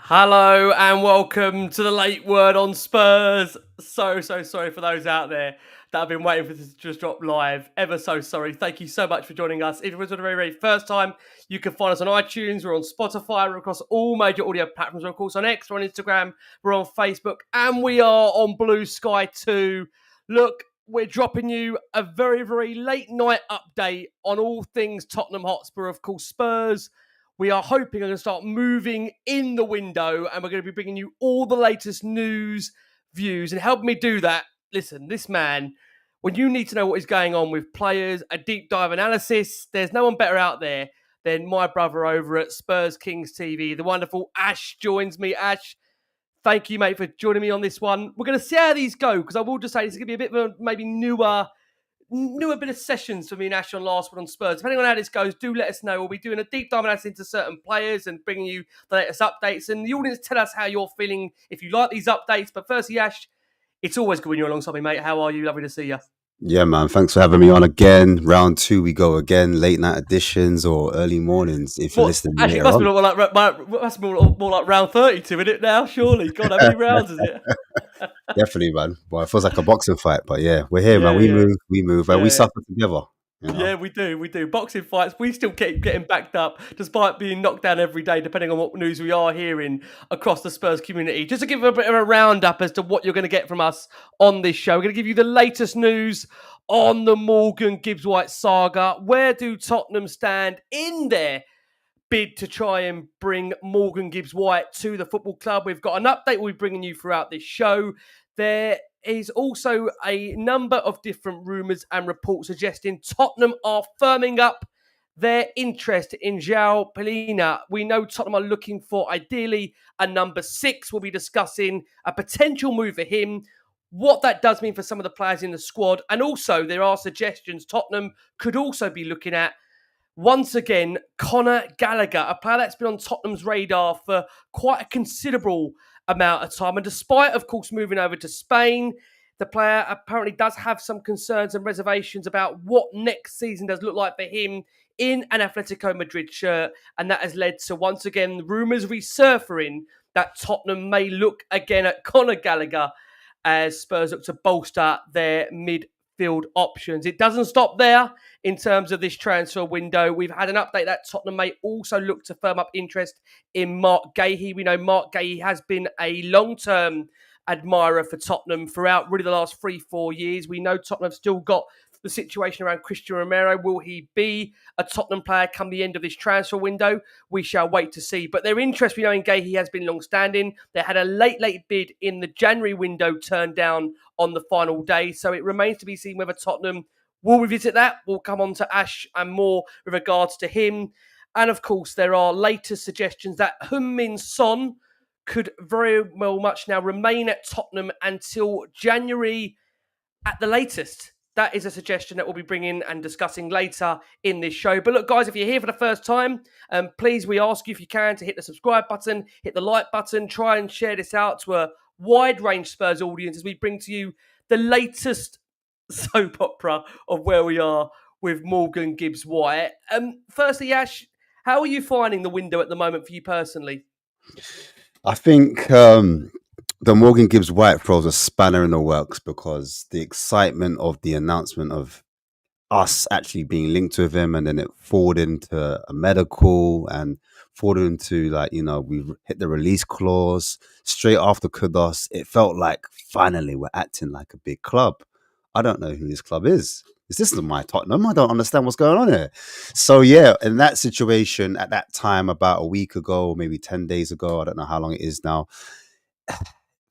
Hello and welcome to the late word on Spurs. So sorry for those out there that have been waiting for this to just drop live. Ever so sorry. Thank you so much for joining us. If it was the very first time, you can find us on iTunes, we're on Spotify, we're across all major audio platforms, we're of course on X, we're on Instagram, we're on Facebook, and we are on Blue Sky too. Look, we're dropping you a very late night update on all things Tottenham Hotspur. Of course, Spurs, we are hoping are going to start moving in the window, and we're going to be bringing you all the latest news, views, and help me do that. Listen, this man, when you need to know what is going on with players, a deep dive analysis, there's no one better out there than my brother over at Spurs Kings TV. The wonderful Ash joins me. Ash, thank you, mate, for joining me on this one. We're going to see how these go, because I will just say this is going to be a bit of a maybe newer bit of sessions for me and Ash on Last Word on Spurs. Depending on how this goes, do let us know. We'll be doing a deep dive analysis into certain players and bringing you the latest updates. And the audience, tell us how you're feeling if you like these updates. But firstly, Ash, it's always good when you're alongside me, mate. How are you? Lovely to see you. Yeah, man. Thanks for having me on again. Round 2, we go again. Late night editions or early mornings if you're listening Actually, it later must be more like round 32, isn't it now? Surely. God, how many rounds is it? Definitely, man. Well, it feels like a boxing fight, but yeah, we're here, man. We move, and we suffer together. You know? Yeah, we do. Boxing fights, we still keep getting backed up despite being knocked down every day, depending on what news we are hearing across the Spurs community. Just to give a bit of a roundup as to what you're going to get from us on this show, we're going to give you the latest news on the Morgan Gibbs-White saga. Where do Tottenham stand in their bid to try and bring Morgan Gibbs-White to the football club? We've got an update we'll be bringing you throughout this show. There is also a number of different rumours and reports suggesting Tottenham are firming up their interest in João PALHINHA. We know Tottenham are looking for, ideally, a number 6. We'll be discussing a potential move for him, what that does mean for some of the players in the squad. And also, there are suggestions Tottenham could also be looking at, once again, Conor Gallagher, a player that's been on Tottenham's radar for quite a considerable amount of time. And despite, of course, moving over to Spain, the player apparently does have some concerns and reservations about what next season does look like for him in an Atletico Madrid shirt. And that has led to, once again, rumours resurfacing that Tottenham may look again at Conor Gallagher as Spurs look to bolster their midfield options. It doesn't stop there in terms of this transfer window. We've had an update that Tottenham may also look to firm up interest in Marc Guéhi. We know Marc Guéhi has been a long-term admirer for Tottenham throughout really the last 3-4 years. We know Tottenham have still got the situation around Christian Romero. Will he be a Tottenham player come the end of this transfer window? We shall wait to see. But their interest, we know, in Guéhi has been long-standing. They had a late bid in the January window turned down on the final day. So it remains to be seen whether Tottenham will revisit that. We'll come on to Ash and more with regards to him. And of course, there are latest suggestions that Heung-Min Son could very well much now remain at Tottenham until January at the latest. That is a suggestion that we'll be bringing and discussing later in this show. But look, guys, if you're here for the first time, please, we ask you, if you can, to hit the subscribe button, hit the like button, try and share this out to a wide range Spurs audience as we bring to you the latest soap opera of where we are with Morgan Gibbs-White. Firstly, Ash, how are you finding the window at the moment for you personally? I think the Morgan Gibbs-White throws a spanner in the works because the excitement of the announcement of us actually being linked with him, and then it forwarded into a medical and forwarded into, like, you know, we've hit the release clause straight after Kudos. It felt like finally we're acting like a big club. I don't know who this club is. Is this my Tottenham? I don't understand what's going on here. So yeah, in that situation at that time, about a week ago, maybe 10 days ago, I don't know how long it is now,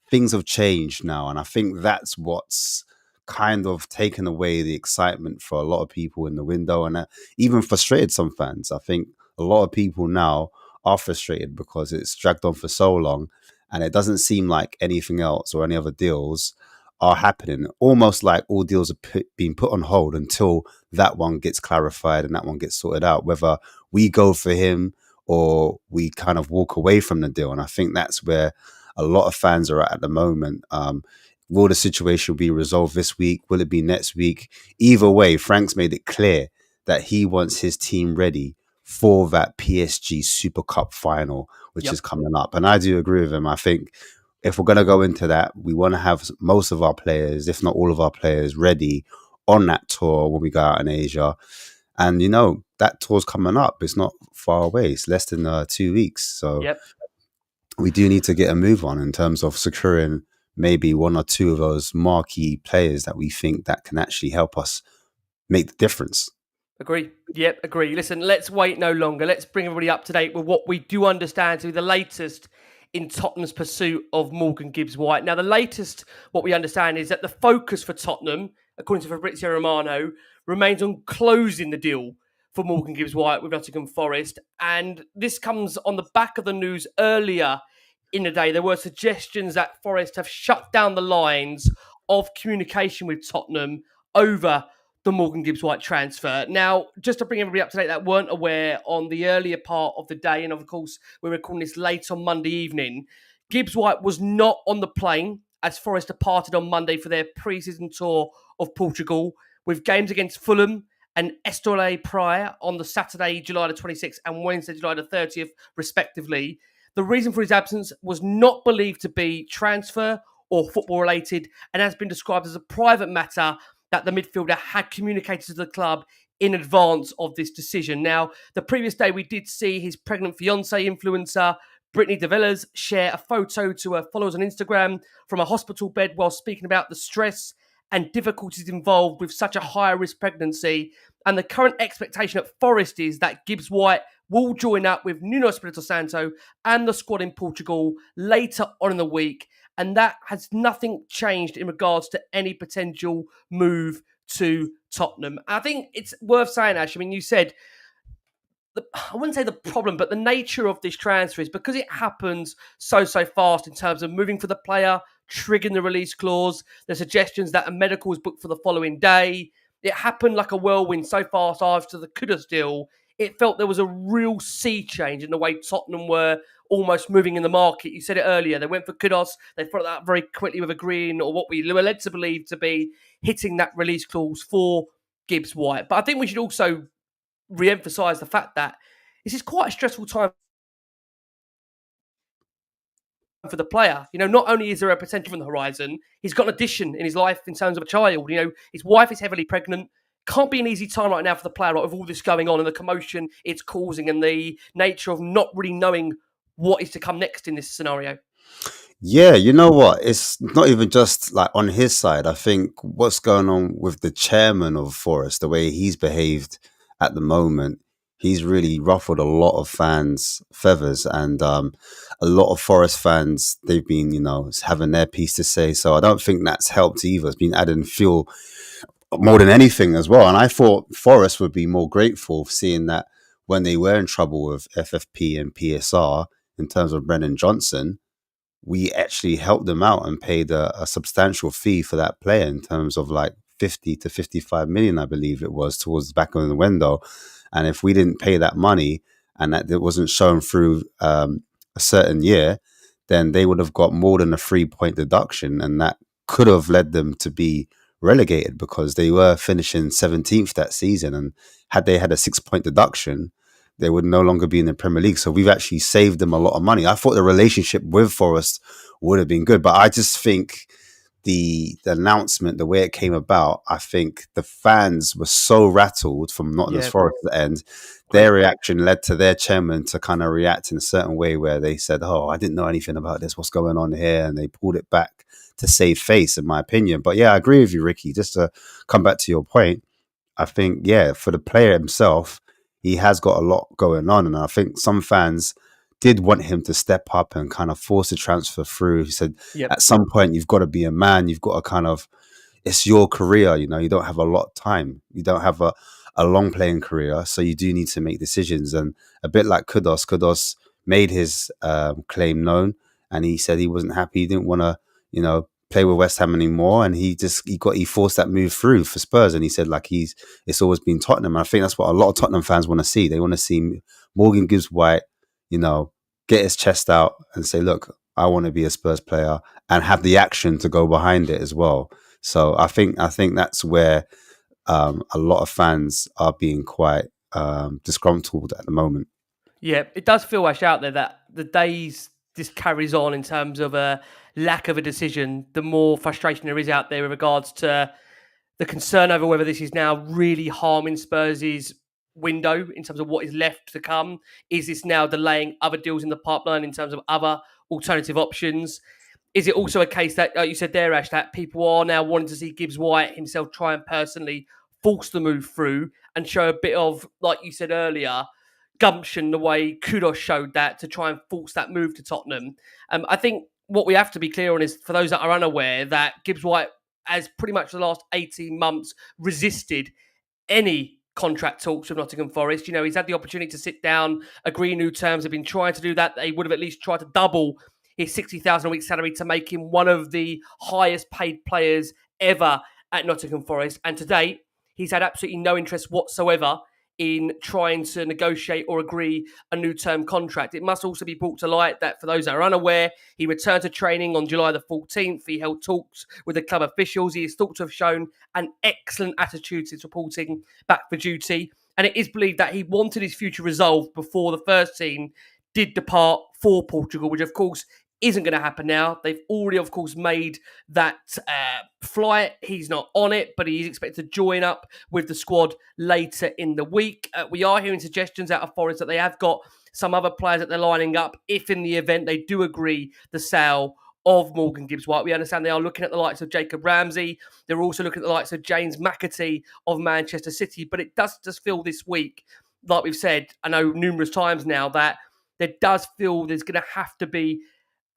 things have changed now. And I think that's what's kind of taken away the excitement for a lot of people in the window, and even frustrated some fans. I think a lot of people now are frustrated because it's dragged on for so long and it doesn't seem like anything else or any other deals are happening. Almost like all deals are being put on hold until that one gets clarified and that one gets sorted out, whether we go for him or we kind of walk away from the deal. And I think that's where a lot of fans are at the moment. Will the situation be resolved this week? Will it be next week? Either way, Frank's made it clear that he wants his team ready for that PSG Super Cup final, which is Yep. coming up. And I do agree with him. I think if we're going to go into that, we want to have most of our players, if not all of our players, ready on that tour when we go out in Asia. And, you know, that tour's coming up. It's not far away. It's less than 2 weeks. So Yep. we do need to get a move on in terms of securing maybe one or two of those marquee players that we think that can actually help us make the difference. Agree. Yep, agree. Listen, let's wait no longer. Let's bring everybody up to date with what we do understand to be the latest in Tottenham's pursuit of Morgan Gibbs-White. Now, the latest, what we understand, is that the focus for Tottenham, according to Fabrizio Romano, remains on closing the deal for Morgan Gibbs-White with Nottingham Forest. And this comes on the back of the news earlier in the day. There were suggestions that Forest have shut down the lines of communication with Tottenham over the Morgan Gibbs-White transfer. Now, just to bring everybody up to date that weren't aware, on the earlier part of the day, and of course, we're recording this late on Monday evening, Gibbs-White was not on the plane as Forest departed on Monday for their pre-season tour of Portugal, with games against Fulham and Estoril Praia on the Saturday, July the 26th and Wednesday, July the 30th, respectively. The reason for his absence was not believed to be transfer or football related and has been described as a private matter that the midfielder had communicated to the club in advance of this decision. Now, the previous day, we did see his pregnant fiancée influencer, Brittany de Villiers, share a photo to her followers on Instagram from a hospital bed while speaking about the stress and difficulties involved with such a high-risk pregnancy. And the current expectation at Forest is that Gibbs-White will join up with Nuno Espirito Santo and the squad in Portugal later on in the week. And that has nothing changed in regards to any potential move to Tottenham. I think it's worth saying, Ash, I mean, you said, I wouldn't say the problem, but the nature of this transfer is because it happens so fast in terms of moving for the player, triggering the release clause, the suggestions that a medical is booked for the following day. It happened like a whirlwind so fast after the Kudus deal. It felt there was a real sea change in the way Tottenham were almost moving in the market. You said it earlier. They went for Kudus. They followed that very quickly with agreeing, or what we were led to believe to be, hitting that release clause for Gibbs-White. But I think we should also re-emphasise the fact that this is quite a stressful time for the player. You know, not only is there a potential on the horizon, he's got an addition in his life in terms of a child. You know, his wife is heavily pregnant. Can't be an easy time right now for the player, right, with all this going on and the commotion it's causing and the nature of not really knowing what is to come next in this scenario. Yeah, you know what? It's not even just like on his side. I think what's going on with the chairman of Forest, the way he's behaved at the moment, he's really ruffled a lot of fans' feathers, and a lot of Forest fans, they've been, you know, having their piece to say. So I don't think that's helped either. It's been adding fuel more than anything as well. And I thought Forest would be more grateful seeing that when they were in trouble with FFP and PSR in terms of Brennan Johnson, we actually helped them out and paid a substantial fee for that player in terms of like 50 to 55 million, I believe it was, towards the back of the window. And if we didn't pay that money and that it wasn't shown through a certain year, then they would have got more than a 3-point deduction. And that could have led them to be relegated because they were finishing 17th that season. And had they had a 6-point deduction, they would no longer be in the Premier League. So we've actually saved them a lot of money. I thought the relationship with Forest would have been good, but I just think the announcement, the way it came about, I think the fans were so rattled from Nottingham's Forest at the end. Their reaction led to their chairman to kind of react in a certain way where they said, "Oh, I didn't know anything about this. What's going on here?" And they pulled it back to save face, in my opinion. But yeah, I agree with you, Ricky. Just to come back to your point, I think, yeah, for the player himself, he has got a lot going on. And I think some fans did want him to step up and kind of force the transfer through. He said, at some point, you've got to be a man. You've got to kind of, it's your career. You know, you don't have a lot of time. You don't have a long playing career. So you do need to make decisions. And a bit like Kudus made his claim known. And he said he wasn't happy. He didn't want to, you know, play with West Ham anymore, and he forced that move through for Spurs. And he said like it's always been Tottenham. And I think that's what a lot of Tottenham fans want to see. They want to see Morgan Gibbs-White, you know, get his chest out and say, look, I want to be a Spurs player, and have the action to go behind it as well. So I think that's where a lot of fans are being quite disgruntled at the moment. Yeah, it does feel, Ash, out there that the days this carries on in terms of a lack of a decision, the more frustration there is out there with regards to the concern over whether this is now really harming Spurs' window in terms of what is left to come. Is this now delaying other deals in the pipeline in terms of other alternative options? Is it also a case that, like you said there, Ash, that people are now wanting to see Gibbs-White himself try and personally force the move through and show a bit of, like you said earlier, gumption the way Kudos showed that to try and force that move to Tottenham? I think what we have to be clear on is, for those that are unaware, that Gibbs-White has pretty much the last 18 months resisted any contract talks with Nottingham Forest. You know, he's had the opportunity to sit down, agree new terms. They've been trying to do that. They would have at least tried to double his 60,000 a week salary to make him one of the highest paid players ever at Nottingham Forest. And to date, he's had absolutely no interest whatsoever in trying to negotiate or agree a new term contract. It must also be brought to light that, for those that are unaware, he returned to training on July the 14th. He held talks with the club officials. He is thought to have shown an excellent attitude since reporting back for duty. And it is believed that he wanted his future resolved before the first team did depart for Portugal, which of course isn't going to happen now. They've already, of course, made that flight. He's not on it, but he's expected to join up with the squad later in the week. We are hearing suggestions out of Forest that they have got some other players that they're lining up if in the event they do agree the sale of Morgan Gibbs-White. We understand they are looking at the likes of Jacob Ramsey. They're also looking at the likes of James McAtee of Manchester City. But it does just feel this week, like we've said, I know numerous times now, that there does feel there's going to have to be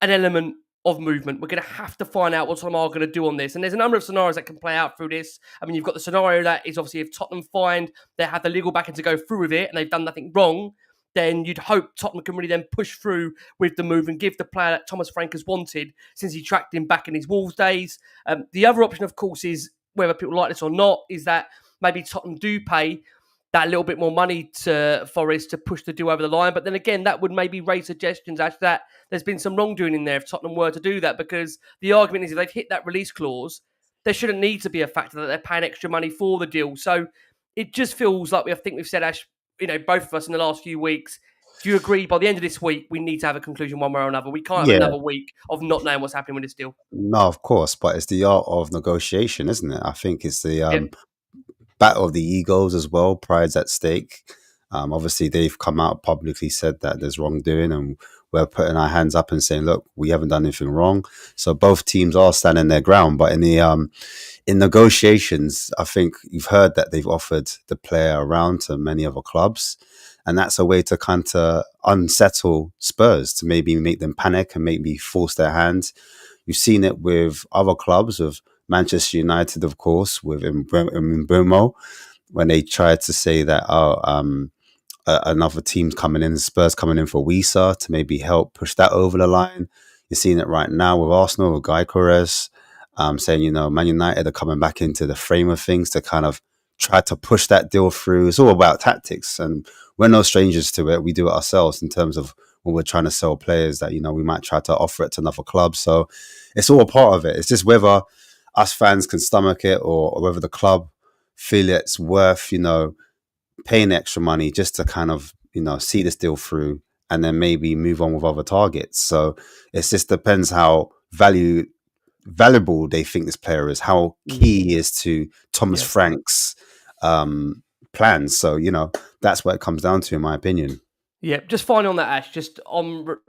an element of movement. We're going to have to find out what Tottenham are going to do on this. And there's a number of scenarios that can play out through this. I mean, you've got the scenario that is obviously if Tottenham find they have the legal backing to go through with it and they've done nothing wrong, then you'd hope Tottenham can really then push through with the move and give the player that Thomas Frank has wanted since he tracked him back in his Wolves days. The other option, of course, is, whether people like this or not, is that maybe Tottenham do pay that little bit more money to Forest to push the deal over the line. But then again, that would maybe raise suggestions as that there's been some wrongdoing in there if Tottenham were to do that, because the argument is if they've hit that release clause, there shouldn't need to be a factor that they're paying extra money for the deal. So it just feels like, I think we've said, Ash, you know, both of us in the last few weeks, do you agree by the end of this week, we need to have a conclusion one way or another? We can't have Yeah, another week of not knowing what's happening with this deal. no, of course, but it's the art of negotiation, isn't it? I think it's the Yep. battle of the egos as well. Pride's at stake. Obviously, they've come out publicly said that there's wrongdoing, and we're putting our hands up and saying, "Look, we haven't done anything wrong." So both teams are standing their ground. But in the in negotiations, I think you've heard that they've offered the player around to many other clubs, and that's a way to kind of unsettle Spurs, to maybe make them panic and maybe force their hand. You've seen it with other clubs, with Manchester United, of course, with Mbeumo, when they tried to say that, another team's coming in, Spurs coming in for Wisa to maybe help push that over the line. You're seeing it right now with Arsenal, with Enquiries, saying, you know, Man United are coming back into the frame of things to kind of try to push that deal through. It's all about tactics, and we're no strangers to it. We do it ourselves in terms of when we're trying to sell players that, you know, we might try to offer it to another club. So it's all a part of it. It's just whether us fans can stomach it, or whether the club feel it's worth, you know, paying extra money just to kind of, you know, see this deal through and then maybe move on with other targets. So it just depends how valuable they think this player is, how key he is to Thomas Frank's plans. So, you know, that's what it comes down to, in my opinion. Yeah, just finally on that, Ash, just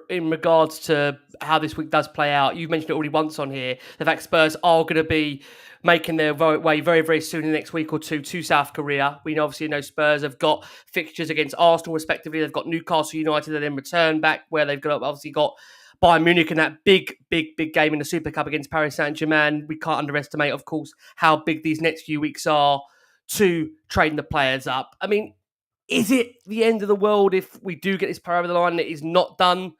in regards to how this week does play out, you've mentioned it already once on here, the fact Spurs are going to be making their way very, very soon in the next week or two to South Korea. We obviously know Spurs have got fixtures against Arsenal, respectively. They've got Newcastle United and then return back, where they've got obviously got Bayern Munich in that big game in the Super Cup against Paris Saint-Germain. We can't underestimate, of course, how big these next few weeks are to trading the players up. I mean, is it the end of the world if we do get this player over the line and it is not done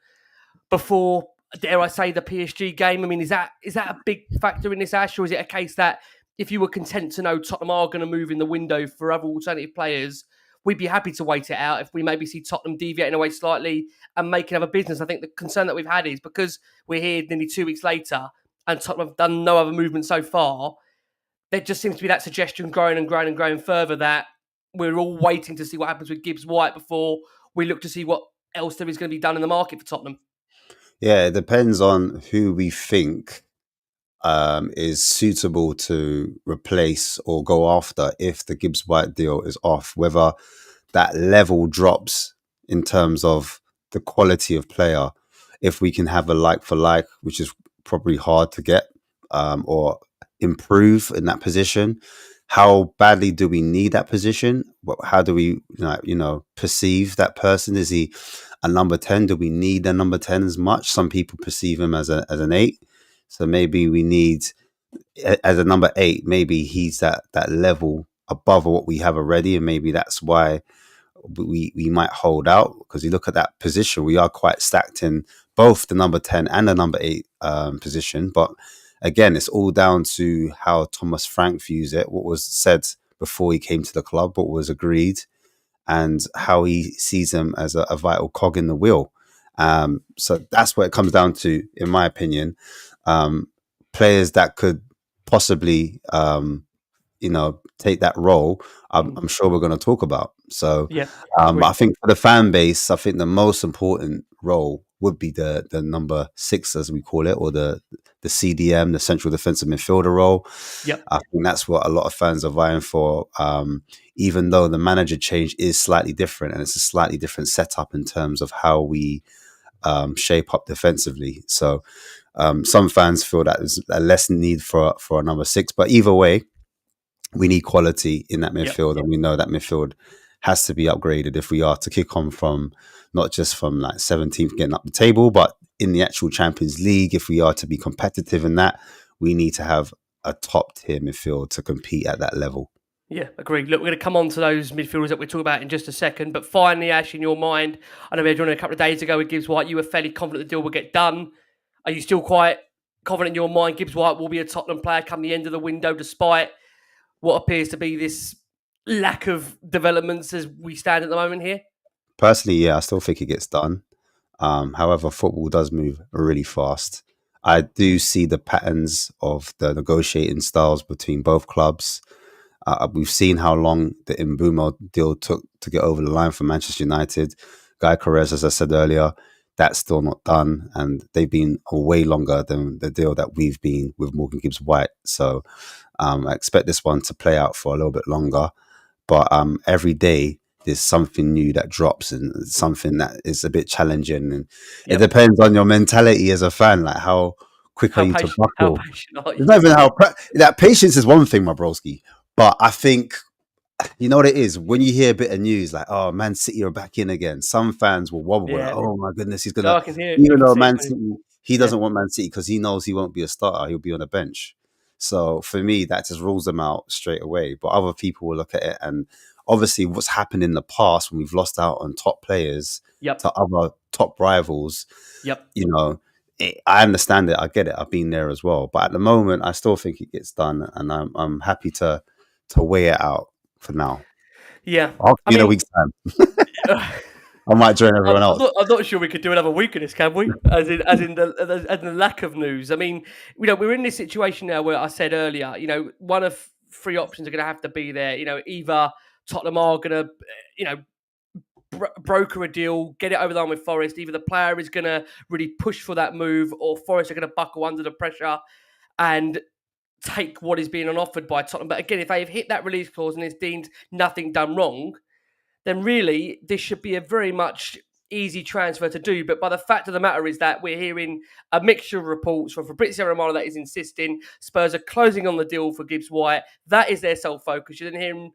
before, dare I say, the PSG game? I mean, is that a big factor in this, Ash, or is it a case that if you were content to know Tottenham are going to move in the window for other alternative players, we'd be happy to wait it out if we maybe see Tottenham deviating away slightly and making other business? I think the concern that we've had is because we're here nearly 2 weeks later and Tottenham have done no other movement so far, there just seems to be that suggestion growing and growing and growing further that we're all waiting to see what happens with Gibbs-White before we look to see what else there is going to be done in the market for Tottenham. Yeah, it depends on who we think is suitable to replace or go after if the Gibbs White deal is off, whether that level drops in terms of the quality of player. If we can have a like for like, which is probably hard to get, or improve in that position. How badly do we need that position? How do we, perceive that person? Is he a number 10? Do we need a number 10 as much? Some people perceive him as an 8. So maybe we need, as a number 8, maybe he's that level above what we have already, and maybe that's why we might hold out, because you look at that position, we are quite stacked in both the number 10 and the number 8 position. But again, it's all down to how Thomas Frank views it, what was said before he came to the club, what was agreed, and how he sees him as a vital cog in the wheel. So that's what it comes down to, in my opinion. Players that could possibly, take that role, I'm sure we're going to talk about. So, Yeah, but I think for the fan base, I think the most important role would be the number 6, as we call it, or the CDM, the central defensive midfielder role. yep, I think that's what a lot of fans are vying for. Even though the manager change is slightly different, and it's a slightly different setup in terms of how we shape up defensively. So some fans feel that there's a less need for a number 6, but either way, we need quality in that midfield, and we know that midfield has to be upgraded if we are to kick on from not just from like 17th getting up the table, but in the actual Champions League. If we are to be competitive in that, we need to have a top tier midfield to compete at that level. Yeah, agreed. Look, we're going to come on to those midfielders that we'll talk about in just a second. But finally, Ash, in your mind, I know we had you on a couple of days ago with Gibbs-White. You were fairly confident the deal would get done. Are you still quite confident in your mind Gibbs-White will be a Tottenham player come the end of the window, despite what appears to be this lack of developments as we stand at the moment here? Personally, yeah, I still think it gets done. However, football does move really fast. I do see the patterns of the negotiating styles between both clubs. We've seen how long the Mbeumo deal took to get over the line for Manchester United. Enquiries, as I said earlier, that's still not done, and they've been way longer than the deal that we've been with Morgan Gibbs-White. So I expect this one to play out for a little bit longer. But every day there's something new that drops, and something that is a bit challenging. And it depends on your mentality as a fan, like how quick are you to buckle. How patient are you? It's not even that patience is one thing, my broski. But I think, you know what it is? When you hear a bit of news like, oh, Man City are back in again, some fans will wobble. Yeah. Like, oh my goodness, he's No, gonna. I can hear it. Even I can though see Man it. City, he doesn't want Man City because he knows he won't be a starter. He'll be on a bench. So for me, that just rules them out straight away. But other people will look at it, and obviously, what's happened in the past when we've lost out on top players to other top rivals. Yep. I understand it. I get it. I've been there as well. But at the moment, I still think it gets done, and I'm happy to weigh it out for now. Yeah. I'll give you a week's time. I might join everyone else. I'm not sure we could do another week of this, can we? As in the lack of news. I mean, we're in this situation now where I said earlier, one of 3 options are going to have to be there. Either Tottenham are going to, broker a deal, get it over the line with Forest. Either the player is going to really push for that move, or Forest are going to buckle under the pressure and take what is being offered by Tottenham. But again, if they've hit that release clause and it's deemed nothing done wrong, then really this should be a very much easy transfer to do. But by the fact of the matter is that we're hearing a mixture of reports from Fabrizio Romano that is insisting Spurs are closing on the deal for Gibbs-White. That is their sole focus. You're then hearing,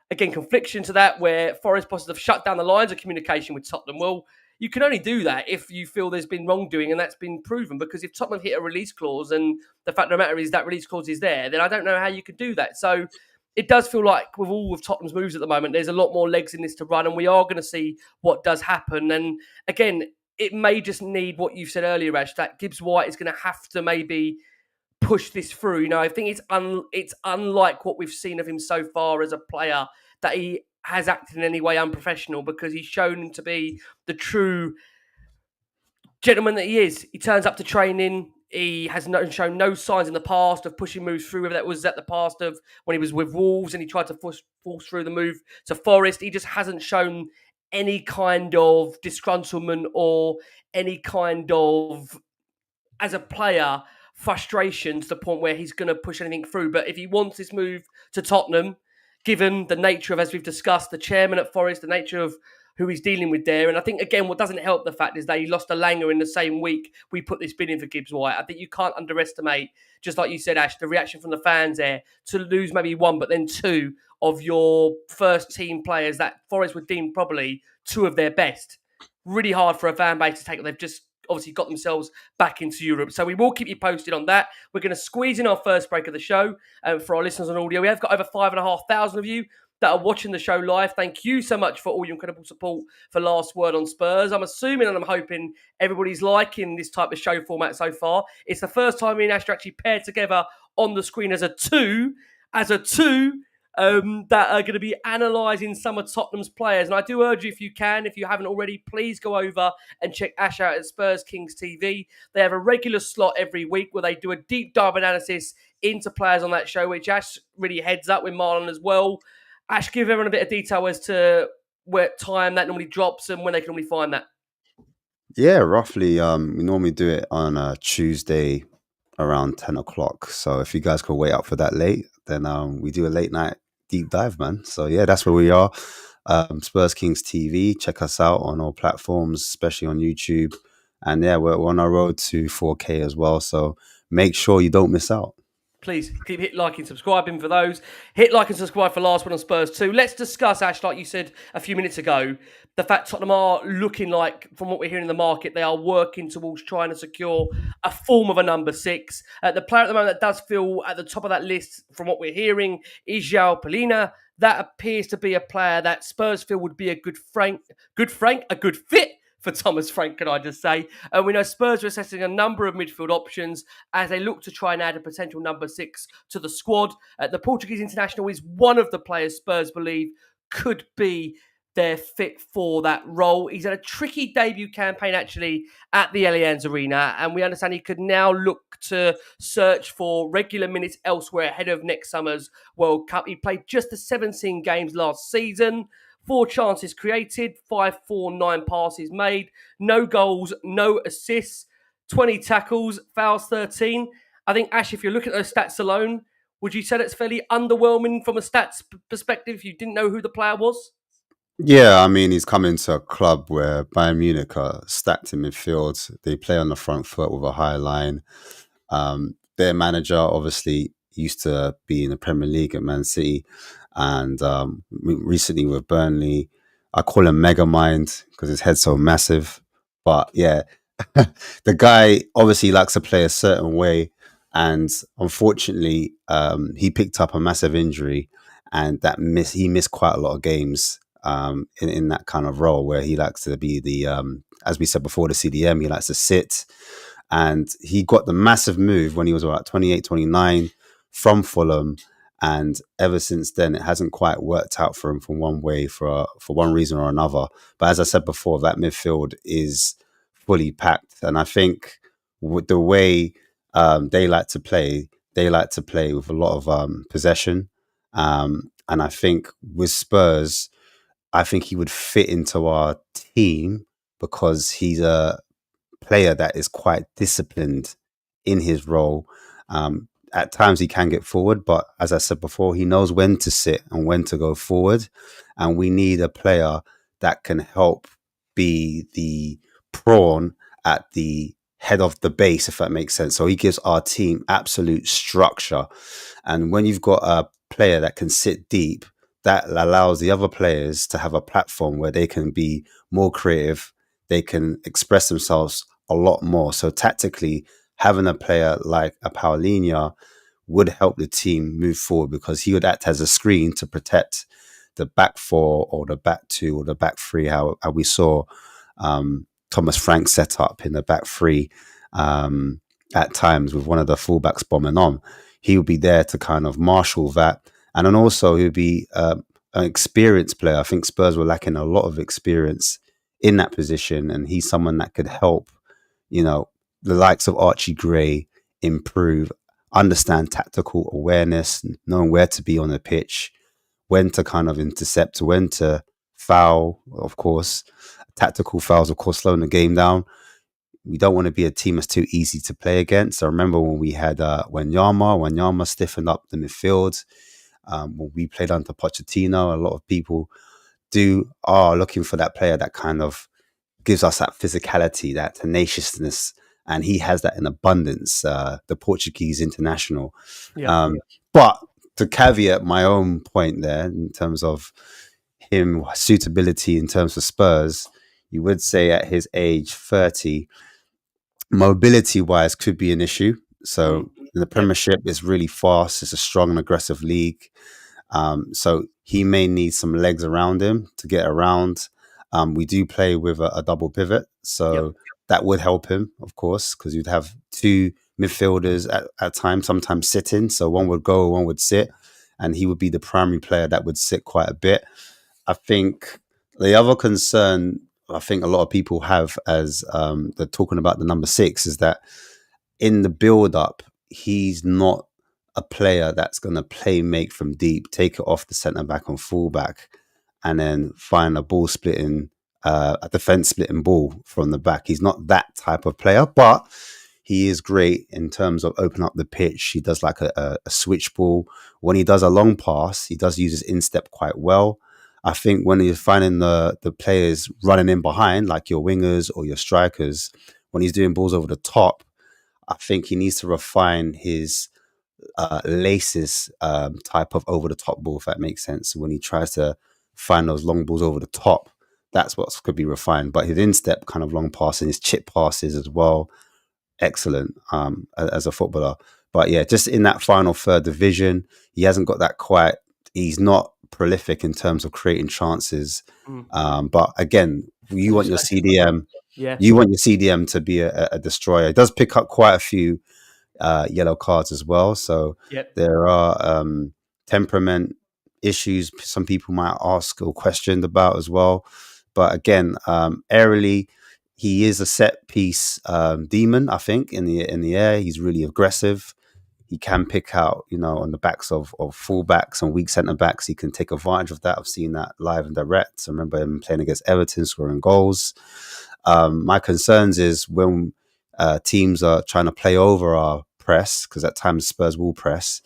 again, confliction to that where Forest bosses have shut down the lines of communication with Tottenham. Well, you can only do that if you feel there's been wrongdoing, and that's been proven. Because if Tottenham hit a release clause and the fact of the matter is that release clause is there, then I don't know how you could do that. So it does feel like with all of Tottenham's moves at the moment, there's a lot more legs in this to run, and we are going to see what does happen. And again, it may just need what you said earlier, Ash, that Gibbs-White is going to have to maybe push this through. I think it's unlike what we've seen of him so far as a player that he has acted in any way unprofessional, because he's shown to be the true gentleman that he is. He turns up to training. He has shown no signs in the past of pushing moves through, whether that was at the past of when he was with Wolves and he tried to force through the move to Forest. He just hasn't shown any kind of disgruntlement or any kind of, as a player, frustration to the point where he's going to push anything through. But if he wants this move to Tottenham, given the nature of, as we've discussed, the chairman at Forest, the nature of who he's dealing with there. And I think, again, what doesn't help the fact is that he lost a Langer in the same week we put this bid in for Gibbs-White. I think you can't underestimate, just like you said, Ash, the reaction from the fans there to lose maybe one, but then two of your first team players that Forest would deem probably two of their best. Really hard for a fan base to take. They've just obviously got themselves back into Europe. So we will keep you posted on that. We're going to squeeze in our first break of the show for our listeners on audio. We have got over 5,500 of you that are watching the show live. Thank you so much for all your incredible support for Last Word on Spurs. I'm assuming and I'm hoping everybody's liking this type of show format so far. It's the first time me and Ash are actually paired together on the screen as a two, that are going to be analysing some of Tottenham's players. And I do urge you, if you can, if you haven't already, please go over and check Ash out at Spurs Kings TV. They have a regular slot every week where they do a deep dive analysis into players on that show, which Ash really heads up with Marlon as well. Ash, give everyone a bit of detail as to what time that normally drops and when they can normally find that. Yeah, roughly. We normally do it on a Tuesday around 10 o'clock. So if you guys can wait up for that late, then we do a late night deep dive, man. So yeah, that's where we are. Spurs Kings TV. Check us out on all platforms, especially on YouTube. And yeah, we're on our road to 4K as well. So make sure you don't miss out. Please keep hit liking, subscribing for those. Hit like and subscribe for Last One on Spurs too. Let's discuss, Ash, like you said a few minutes ago, the fact Tottenham are looking like, from what we're hearing in the market, they are working towards trying to secure a form of a number 6. The player at the moment that does feel at the top of that list, from what we're hearing, is João PALHINHA. That appears to be a player that Spurs feel would be a good fit for Thomas Frank, can I just say. We know Spurs are assessing a number of midfield options as they look to try and add a potential number 6 to the squad. The Portuguese international is one of the players Spurs believe could be their fit for that role. He's had a tricky debut campaign, actually, at the Allianz Arena, and we understand he could now look to search for regular minutes elsewhere ahead of next summer's World Cup. He played just the 17 games last season. 4 chances created, 9 passes made, no goals, no assists, 20 tackles, fouls 13. I think, Ash, if you're looking at those stats alone, would you say that's fairly underwhelming from a stats perspective if you didn't know who the player was? Yeah, I mean, he's come into a club where Bayern Munich are stacked in midfield. They play on the front foot with a high line. Their manager obviously used to be in the Premier League at Man City, and recently with Burnley. I call him Megamind because his head's so massive. But yeah, the guy obviously likes to play a certain way, and unfortunately, he picked up a massive injury, and he missed quite a lot of games in that kind of role where he likes to be the, as we said before, the CDM. He likes to sit. And he got the massive move when he was about 28, 29 from Fulham. And ever since then, it hasn't quite worked out for him for one reason or another. But as I said before, that midfield is fully packed. And I think with the way they like to play with a lot of possession. And I think with Spurs, I think he would fit into our team because he's a player that is quite disciplined in his role. At times he can get forward, but as I said before, he knows when to sit and when to go forward. And we need a player that can help be the prawn at the head of the base, if that makes sense. So he gives our team absolute structure. And when you've got a player that can sit deep, that allows the other players to have a platform where they can be more creative. They can express themselves a lot more. So tactically, having a player like a PALHINHA would help the team move forward because he would act as a screen to protect the back 4 or the back 2 or the back 3, how we saw Thomas Frank set up in the back 3 at times with one of the fullbacks bombing on. He would be there to kind of marshal that. And then also he would be an experienced player. I think Spurs were lacking a lot of experience in that position, and he's someone that could help, the likes of Archie Gray improve, understand tactical awareness, knowing where to be on the pitch, when to kind of intercept, when to foul, of course. Tactical fouls, of course, slowing the game down. We don't want to be a team that's too easy to play against. I remember when we had when Yama stiffened up the midfield. When we played under Pochettino, a lot of people are looking for that player that kind of gives us that physicality, that tenaciousness, and he has that in abundance. The Portuguese international. Yeah. But to caveat my own point there, in terms of him suitability in terms of Spurs, you would say at his age 30, mobility wise could be an issue. So in the Premiership, it's really fast. It's a strong and aggressive league. So he may need some legs around him to get around. We do play with a double pivot, so that would help him, of course, because you'd have two midfielders at times, sometimes sitting. So one would go, one would sit, and he would be the primary player that would sit quite a bit. I think the other concern I think a lot of people have as they're talking about the number 6 is that in the build up, he's not a player that's going to play make from deep, take it off the centre back and full back, and then find a ball splitting, a defense splitting ball from the back. He's not that type of player, but he is great in terms of opening up the pitch. He does like a switch ball. When he does a long pass, he does use his instep quite well. I think when you're finding the players running in behind, like your wingers or your strikers, when he's doing balls over the top, I think he needs to refine his laces type of over the top ball, if that makes sense. When he tries to find those long balls over the top, that's what could be refined. But his instep kind of long passing, his chip passes as well, excellent as a footballer. But yeah, just in that final third division, he hasn't got that quite. He's not prolific in terms of creating chances. But again, you want your CDM. Yeah. You want your CDM to be a destroyer. It does pick up quite a few yellow cards as well. So there are temperament issues some people might ask or question about as well. But again, aerially, he is a set piece demon. I think in the air, he's really aggressive. He can pick out, on the backs of fullbacks and weak centre backs. He can take advantage of that. I've seen that live and direct. I remember him playing against Everton, scoring goals. My concerns is when teams are trying to play over our press, because at times Spurs will press.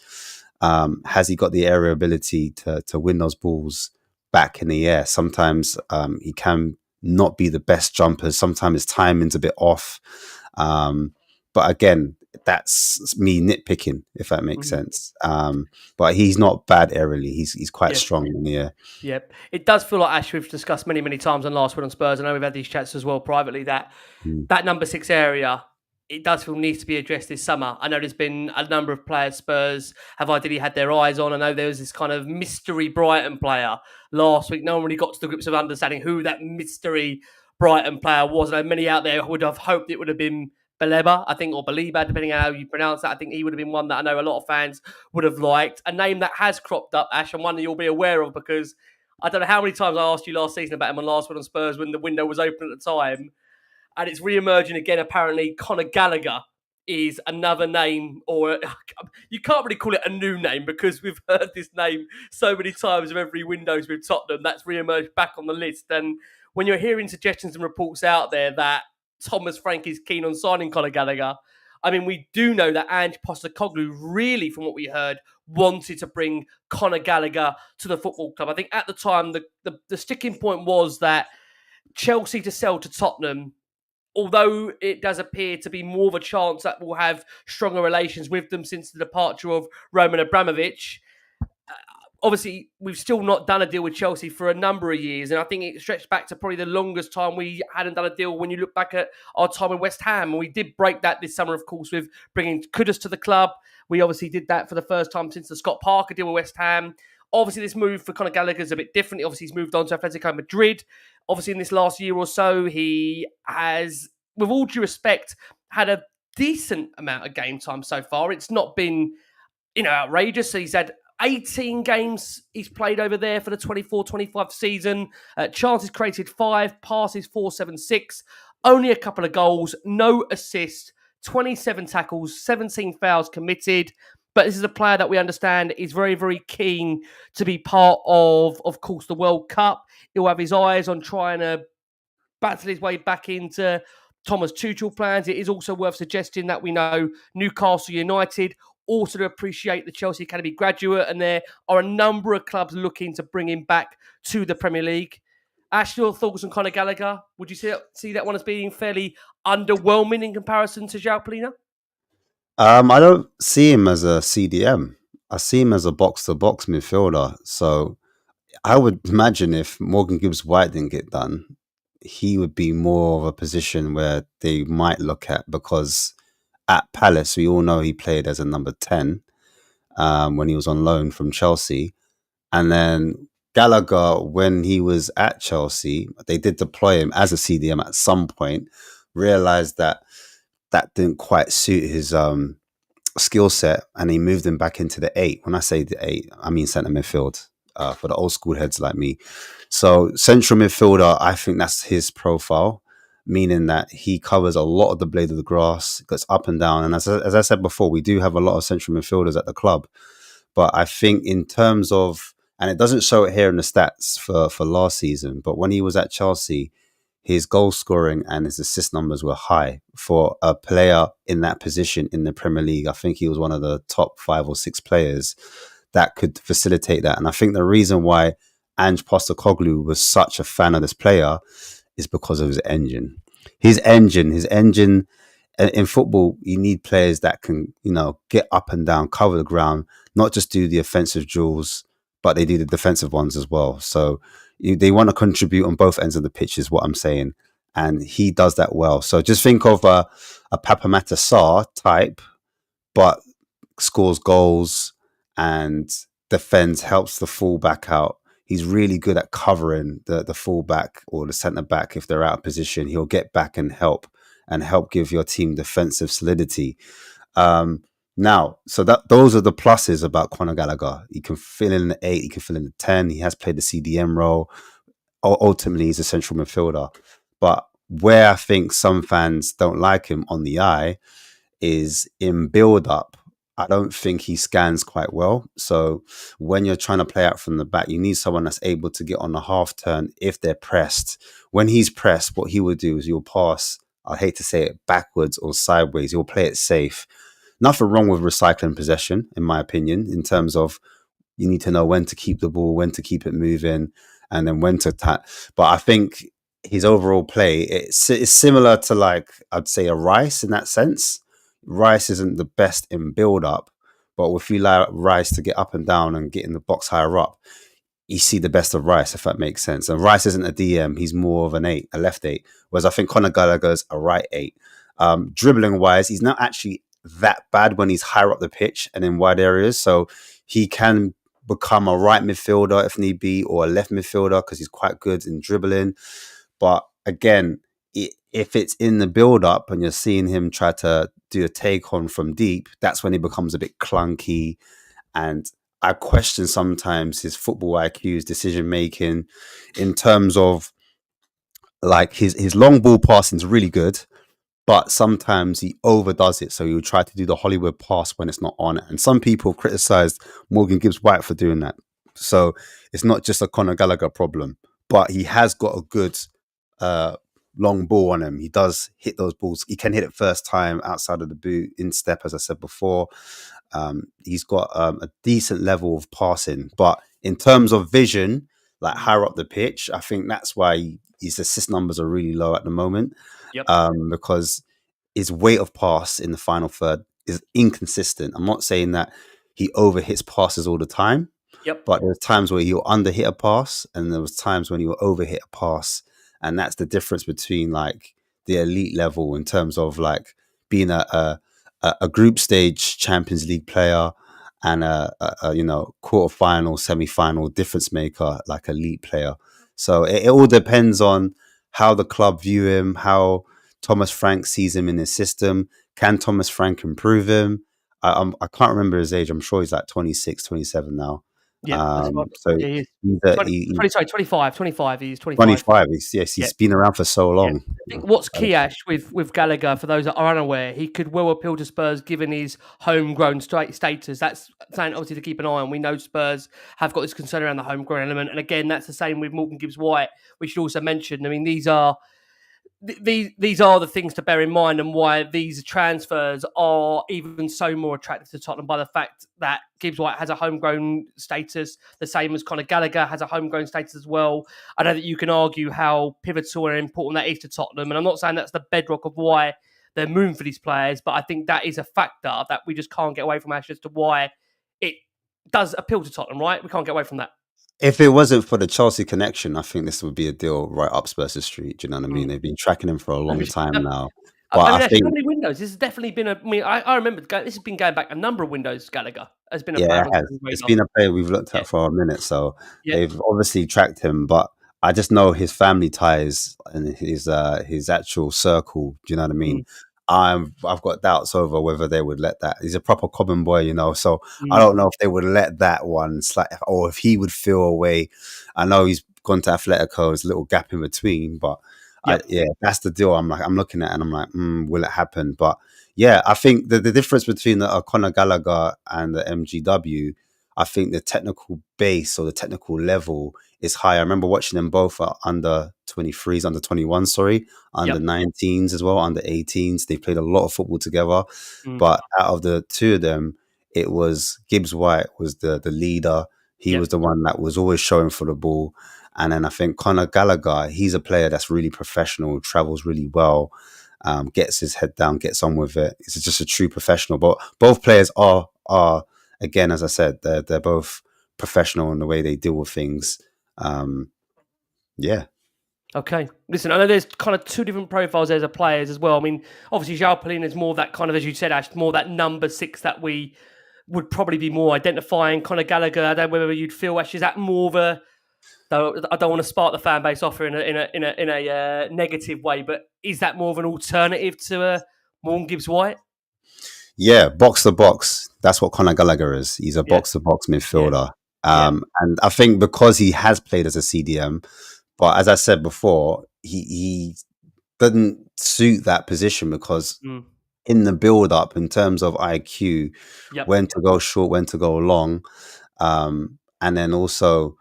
Has he got the aerial ability to win those balls back in the air? Sometimes he can not be the best jumper. Sometimes his timing's a bit off. But again, that's me nitpicking, if that makes sense. But he's not bad aerially. He's quite strong in the air. Yep. It does feel like, Ash, we've discussed many, many times on Last Word on Spurs. I know we've had these chats as well privately, that number 6 area, it does feel needs to be addressed this summer. I know there's been a number of players Spurs have ideally had their eyes on. I know there was this kind of mystery Brighton player last week. No one really got to the grips of understanding who that mystery Brighton player was. I know many out there would have hoped it would have been Baleba, I think, or Baleba, depending on how you pronounce that. I think he would have been one that I know a lot of fans would have liked. A name that has cropped up, Ash, and one that you'll be aware of, because I don't know how many times I asked you last season about him on Last Word on Spurs when the window was open at the time. And it's re-emerging again, apparently. Conor Gallagher is another name, or you can't really call it a new name because we've heard this name so many times of every windows with Tottenham. That's re-emerged back on the list. And when you're hearing suggestions and reports out there that Thomas Frank is keen on signing Conor Gallagher, I mean, we do know that Ange Postecoglou really, from what we heard, wanted to bring Conor Gallagher to the football club. I think at the time, the sticking point was that Chelsea to sell to Tottenham, although it does appear to be more of a chance that we'll have stronger relations with them since the departure of Roman Abramovich. Obviously, we've still not done a deal with Chelsea for a number of years, and I think it stretched back to probably the longest time we hadn't done a deal when you look back at our time with West Ham. And we did break that this summer, of course, with bringing Kudus to the club. We obviously did that for the first time since the Scott Parker deal with West Ham. Obviously, this move for Conor Gallagher is a bit different. Obviously, he's moved on to Atletico Madrid. Obviously, in this last year or so, he has, with all due respect, had a decent amount of game time so far. It's not been, outrageous. He's had 18 games he's played over there for the 24-25 season. Chances created 5, passes 4, 7, 6. Only a couple of goals, no assists, 27 tackles, 17 fouls committed. But this is a player that we understand is very, very keen to be part of course, the World Cup. He'll have his eyes on trying to battle his way back into Thomas Tuchel plans. It is also worth suggesting that we know Newcastle United also appreciate the Chelsea Academy graduate, and there are a number of clubs looking to bring him back to the Premier League. Ash, your thoughts on Conor Gallagher? Would you see that one as being fairly underwhelming in comparison to João Palhinha? I don't see him as a CDM. I see him as a box-to-box midfielder. So I would imagine if Morgan Gibbs-White didn't get done, he would be more of a position where they might look at, because at Palace, we all know he played as a number 10 when he was on loan from Chelsea. And then Gallagher, when he was at Chelsea, they did deploy him as a CDM at some point, realized that that didn't quite suit his skill set, and he moved him back into the 8. When I say the 8, I mean centre midfield for the old school heads like me. So central midfielder, I think that's his profile, meaning that he covers a lot of the blade of the grass, goes up and down. And as I said before, we do have a lot of central midfielders at the club. But I think in terms of, and it doesn't show it here in the stats for last season, but when he was at Chelsea, his goal scoring and his assist numbers were high for a player in that position in the Premier League. I think he was one of the top 5 or 6 players that could facilitate that. And I think the reason why Ange Postecoglou was such a fan of this player is because of his engine. His engine in football, you need players that can, get up and down, cover the ground, not just do the offensive duels, but they do the defensive ones as well. So they want to contribute on both ends of the pitch is what I'm saying. And he does that well. So just think of a Papamata Sarr type, but scores goals and defends, helps the fullback out. He's really good at covering the fullback or the centre back if they're out of position. He'll get back and help give your team defensive solidity. Now, so those are the pluses about Conor Gallagher. He can fill in the 8, he can fill in the 10. He has played the CDM role. Ultimately, he's a central midfielder. But where I think some fans don't like him on the eye is in build-up. I don't think he scans quite well. So when you're trying to play out from the back, you need someone that's able to get on the half turn if they're pressed. When he's pressed, what he would do is he'll pass, I hate to say it, backwards or sideways. He'll play it safe. Nothing wrong with recycling possession, in my opinion, in terms of you need to know when to keep the ball, when to keep it moving, and then when to tap. But I think his overall play, it's similar to, like, I'd say a Rice in that sense. Rice isn't the best in build-up, but if you allow Rice to get up and down and get in the box higher up, you see the best of Rice, if that makes sense. And Rice isn't a DM, he's more of an 8, a left 8, whereas I think Conor Gallagher's a right 8. Dribbling-wise, he's not actually that bad when he's higher up the pitch and in wide areas, so he can become a right midfielder if need be, or a left midfielder, because he's quite good in dribbling. But again, if it's in the build-up and you're seeing him try to do a take-on from deep, that's when he becomes a bit clunky. And I question sometimes his football IQ, his decision-making, in terms of, like, his long ball passing is really good, but sometimes he overdoes it. So he'll try to do the Hollywood pass when it's not on. And some people criticized Morgan Gibbs-White for doing that. So it's not just a Conor Gallagher problem, but he has got a good long ball on him. He does hit those balls. He can hit it first time outside of the boot, in step, as I said before. He's got a decent level of passing. But in terms of vision, like higher up the pitch, I think that's why his assist numbers are really low at the moment. Yep. Because his weight of pass in the final third is inconsistent. I'm not saying that he overhits passes all the time, but there's times where he'll underhit a pass, and there was times when he will overhit a pass. And that's the difference between, like, the elite level in terms of, like, being a group stage Champions League player and a quarterfinal, semi-final difference maker, like elite player. So it all depends on how the club view him, how Thomas Frank sees him in his system. Can Thomas Frank improve him? I can't remember his age. I'm sure he's like 26, 27 now. Yeah, that's right. So Yeah, he is. he's 20, 20, sorry, 25, 25. He's 25. 25. Yes, Yeah. he's been around for so Yeah. long. I think what's key, Ash, with Gallagher, for those that are unaware, he could well appeal to Spurs given his homegrown status. That's something obviously to keep an eye on. We know Spurs have got this concern around the homegrown element. And again, that's the same with Morgan Gibbs-White. We should also mention, I mean, these are the things to bear in mind and why these transfers are even so more attractive to Tottenham by the fact that Gibbs-White has a homegrown status, the same as Conor Gallagher has a homegrown status as well. I know that you can argue how pivotal and important that is to Tottenham, and I'm not saying that's the bedrock of why they're moving for these players, but I think that is a factor that we just can't get away from, Ash, as to why it does appeal to Tottenham, right? We can't get away from that. If it wasn't for the Chelsea connection, I think this would be a deal right up Spurs' street. Do you know what I mean? They've been tracking him for a long time now. But I mean, I actually, how think, many windows? This has definitely been a. I mean, I remember this has been going back a number of windows. Gallagher has been a yeah, player it on has. the It's radar. been a player we've looked Yeah, at for a minute. So yeah, they've obviously tracked him. But I just know his family ties and his actual circle. Do you know what I mean? mm, I've got doubts over whether they would let that. He's a proper common boy, you know. So I mm, don't know if they would let that one slide, or if he would feel away. I know he's gone to Atletico. There's a little gap in between, but yep. yeah, that's the deal. I'm looking at, and I'm like, will it happen? But yeah, I think the difference between the Conor Gallagher and the MGW, I think the technical base or the technical level is high. I remember watching them both at under 23s, under 21, sorry, under Yep. 19s as well, under 18s. They played a lot of football together. Mm, But out of the two of them, it was Gibbs-White was the leader. He yep. was the one that was always showing for the ball. And then I think Conor Gallagher, he's a player that's really professional, travels really well, gets his head down, gets on with it. He's just a true professional. But both players are again, as I said, they're both professional in the way they deal with things. Um, yeah. Okay. Listen, I know there's kind of two different profiles there as players as well. I mean, obviously, João Palhinha is more that kind of, as you said, Ash, more that number 6 that we would probably be more identifying. Conor Gallagher, I don't know whether you'd feel, Ash, is that more of a. Though I don't want to spark the fan base off in a negative way, but is that more of an alternative to Morgan Gibbs-White? Yeah, box to box. That's what Conor Gallagher is. He's a Yeah, box to box yeah, midfielder. yeah. And I think because he has played as a CDM, but as I said before, he doesn't suit that position because Mm, in the build up, in terms of IQ, yep, when to go short, when to go long, and then also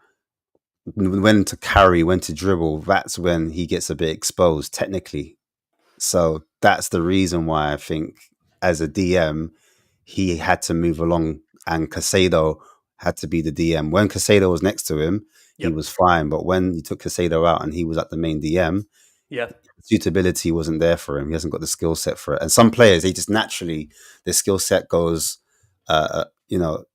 when to carry, when to dribble, that's when he gets a bit exposed technically. So that's the reason why I think as a DM, he had to move along and Casado had to be the DM. When Casado was next to him, he yep, was fine. But when you took Casado out and he was at the main DM, yeah, suitability wasn't there for him. He hasn't got the skill set for it. And some players, they just naturally, their skill set goes,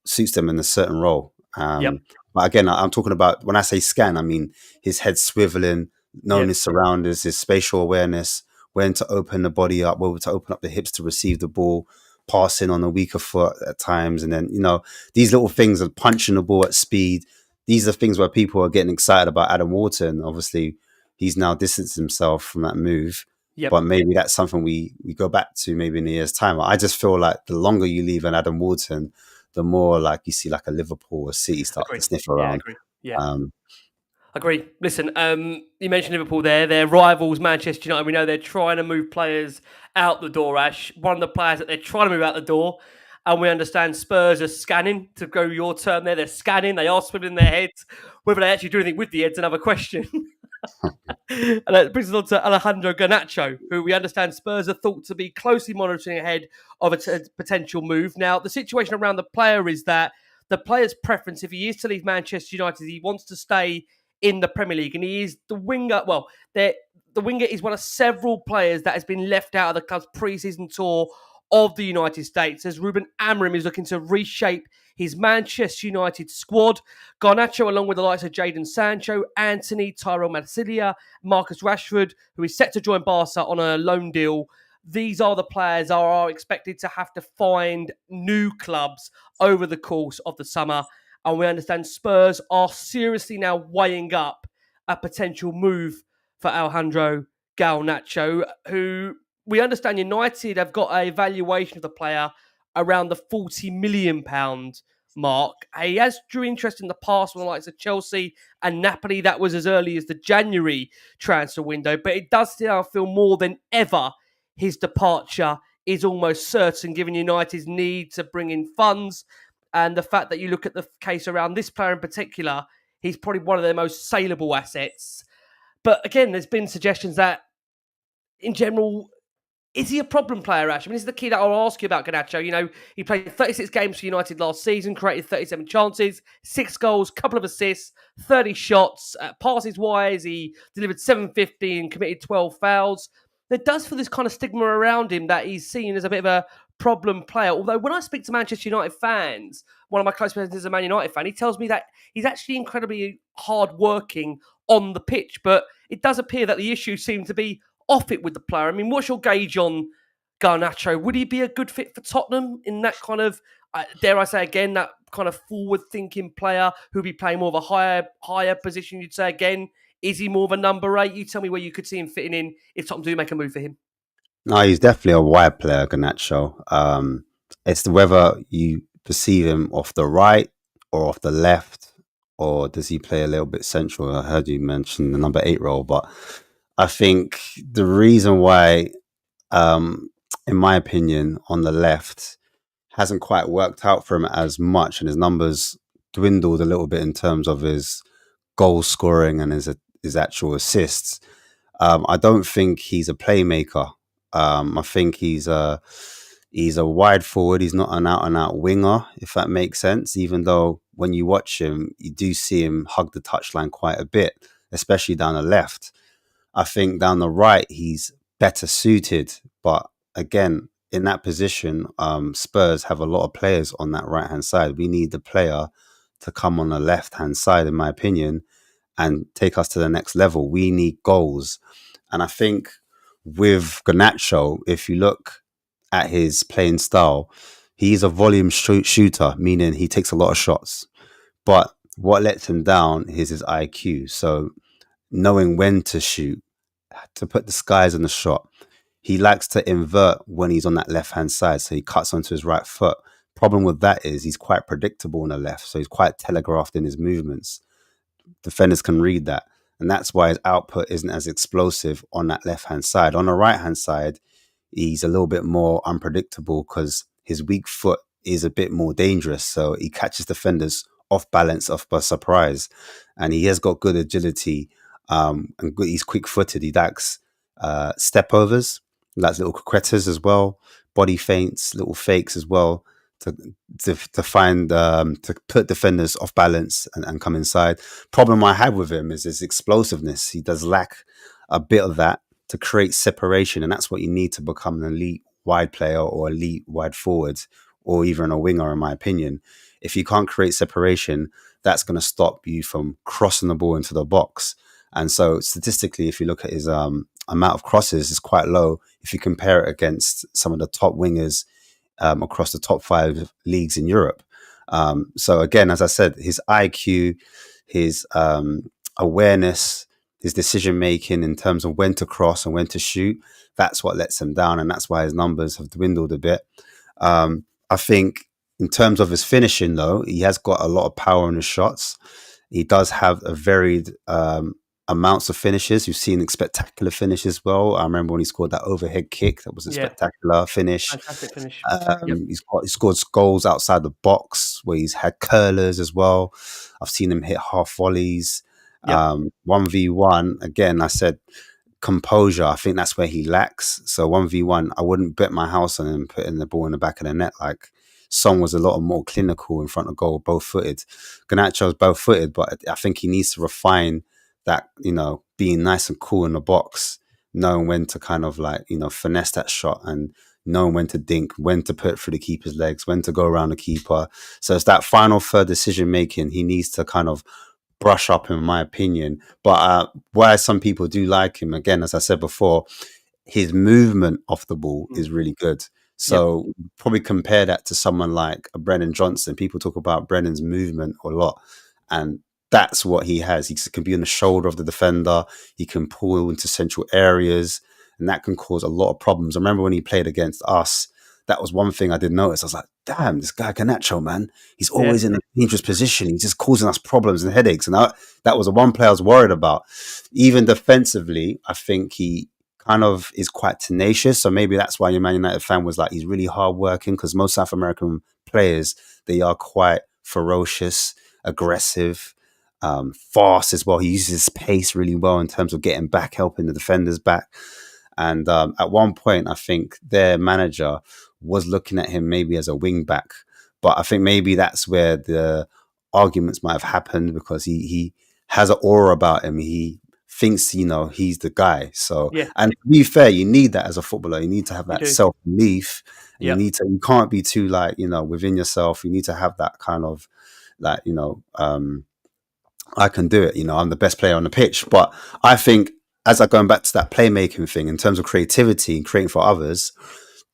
suits them in a certain role. yep, But again, I'm talking about when I say scan, I mean his head swiveling, knowing yep, his surroundings, his spatial awareness, when to open the body up, when to open up the hips to receive the ball, passing on a weaker foot at times. And then, these little things of punching the ball at speed. These are things where people are getting excited about Adam Wharton. Obviously, he's now distanced himself from that move. yep. But maybe that's something we go back to maybe in a year's time. I just feel like the longer you leave an Adam Wharton, the more like you see like a Liverpool or City start to Agree. sniff Yeah, around. agree. Yeah. Um, Agree. Listen, you mentioned Liverpool there. Their rivals, Manchester United, we know they're trying to move players out the door, Ash. One of the players that they're trying to move out the door, and we understand Spurs are scanning, to go your term there. They're scanning, they are swiveling their heads. Whether they actually do anything with the head's another question. And that brings us on to Alejandro Garnacho, who we understand Spurs are thought to be closely monitoring ahead of a potential move. Now, the situation around the player is that the player's preference, if he is to leave Manchester United, he wants to stay in the Premier League, and he is the winger. Well, the winger is one of several players that has been left out of the club's pre-season tour of the United States, as Ruben Amorim is looking to reshape his Manchester United squad. Garnacho, along with the likes of Jadon Sancho, Anthony, Tyrell Marsilia, Marcus Rashford, who is set to join Barca on a loan deal. These are the players that are expected to have to find new clubs over the course of the summer. And we understand Spurs are seriously now weighing up a potential move for Alejandro Garnacho, who we understand United have got a valuation of the player around the £40 million mark. He has drew interest in the past from the likes of Chelsea and Napoli. That was as early as the January transfer window, but it does now feel more than ever his departure is almost certain, given United's need to bring in funds and the fact that you look at the case around this player in particular, he's probably one of their most saleable assets. But again, there's been suggestions that, in general, is he a problem player, Ash? I mean, this is the key that I'll ask you about Garnacho. You know, he played 36 games for United last season, created 37 chances, 6 goals, couple of assists, 30 shots. Passes-wise, he delivered 750 and committed 12 fouls. There does feel this kind of stigma around him that he's seen as a bit of a problem player. Although when I speak to Manchester United fans, one of my close friends is a Man United fan, he tells me that he's actually incredibly hard-working on the pitch. But it does appear that the issue seems to be off it with the player. I mean, what's your gauge on Garnacho? Would he be a good fit for Tottenham in that kind of, dare I say again, that kind of forward-thinking player who'd be playing more of a higher position, you'd say again? Is he more of a number 8? You tell me where you could see him fitting in if Tottenham do make a move for him. No, he's definitely a wide player, Garnacho. It's whether you perceive him off the right or off the left, or does he play a little bit central? I heard you mention the number 8 role, but I think the reason why, in my opinion, on the left hasn't quite worked out for him as much, and his numbers dwindled a little bit in terms of his goal scoring and his actual assists. I don't think he's a playmaker. I think he's a wide forward. He's not an out and out winger, if that makes sense. Even though when you watch him, you do see him hug the touchline quite a bit, especially down the left. I think down the right, he's better suited. But again, in that position, Spurs have a lot of players on that right-hand side. We need the player to come on the left-hand side, in my opinion, and take us to the next level. We need goals. And I think with Garnacho, if you look at his playing style, he's a volume shooter, meaning he takes a lot of shots. But what lets him down is his IQ. So knowing when to shoot, to put the skies on the shot. He likes to invert when he's on that left-hand side, so he cuts onto his right foot. Problem with that is he's quite predictable on the left, so he's quite telegraphed in his movements. Defenders can read that, and that's why his output isn't as explosive on that left-hand side. On the right-hand side, he's a little bit more unpredictable because his weak foot is a bit more dangerous, so he catches defenders off balance, off by surprise, and he has got good agility. And he's quick-footed. He likes step overs, he likes little croquettes as well, body feints, little fakes as well, to find to put defenders off balance and come inside. Problem I have with him is his explosiveness. He does lack a bit of that to create separation, and that's what you need to become an elite wide player or elite wide forward or even a winger, in my opinion. If you can't create separation, that's going to stop you from crossing the ball into the box. And so statistically, if you look at his amount of crosses, it's quite low if you compare it against some of the top wingers across the top 5 leagues in Europe. So again, as I said, his IQ, his awareness, his decision making in terms of when to cross and when to shoot, that's what lets him down, and that's why his numbers have dwindled a bit. I think in terms of his finishing, though, he has got a lot of power in his shots. He does have a varied amounts of finishes. You've seen spectacular finish as well. I remember when he scored that overhead kick. That was a spectacular finish. Fantastic finish. He scored goals outside the box where he's had curlers as well. I've seen him hit half volleys. 1v1, again, I said composure. I think that's where he lacks. So 1v1, I wouldn't bet my house on him putting the ball in the back of the net. Like Son was a lot more clinical in front of goal, both-footed. Garnacho's both-footed, but I think he needs to refine that, being nice and cool in the box, knowing when to kind of finesse that shot and knowing when to dink, when to put it through the keeper's legs, when to go around the keeper. So it's that final third decision making he needs to kind of brush up, in my opinion. But why some people do like him, again, as I said before, his movement off the ball is really good. So probably compare that to someone like a Brennan Johnson. People talk about Brennan's movement a lot, and that's what he has. He can be on the shoulder of the defender. He can pull into central areas, and that can cause a lot of problems. I remember when he played against us, that was one thing I did notice. I was like, damn, this guy Garnacho, man, he's Yeah. always in a dangerous position. He's just causing us problems and headaches. And that was the one player I was worried about. Even defensively, I think he kind of is quite tenacious. So maybe that's why your Man United fan was like, he's really hardworking, because most South American players, they are quite ferocious, aggressive, fast as well. He uses his pace really well in terms of getting back, helping the defenders back. And at one point, I think their manager was looking at him maybe as a wing back. But I think maybe that's where the arguments might have happened, because he has an aura about him. He thinks, he's the guy. So, Yeah. and to be fair, you need that as a footballer. You need to have You that do. self-belief. And Yep. you can't be too within yourself. You need to have that kind of I can do it. I'm the best player on the pitch. But I think, as I'm going back to that playmaking thing, in terms of creativity and creating for others,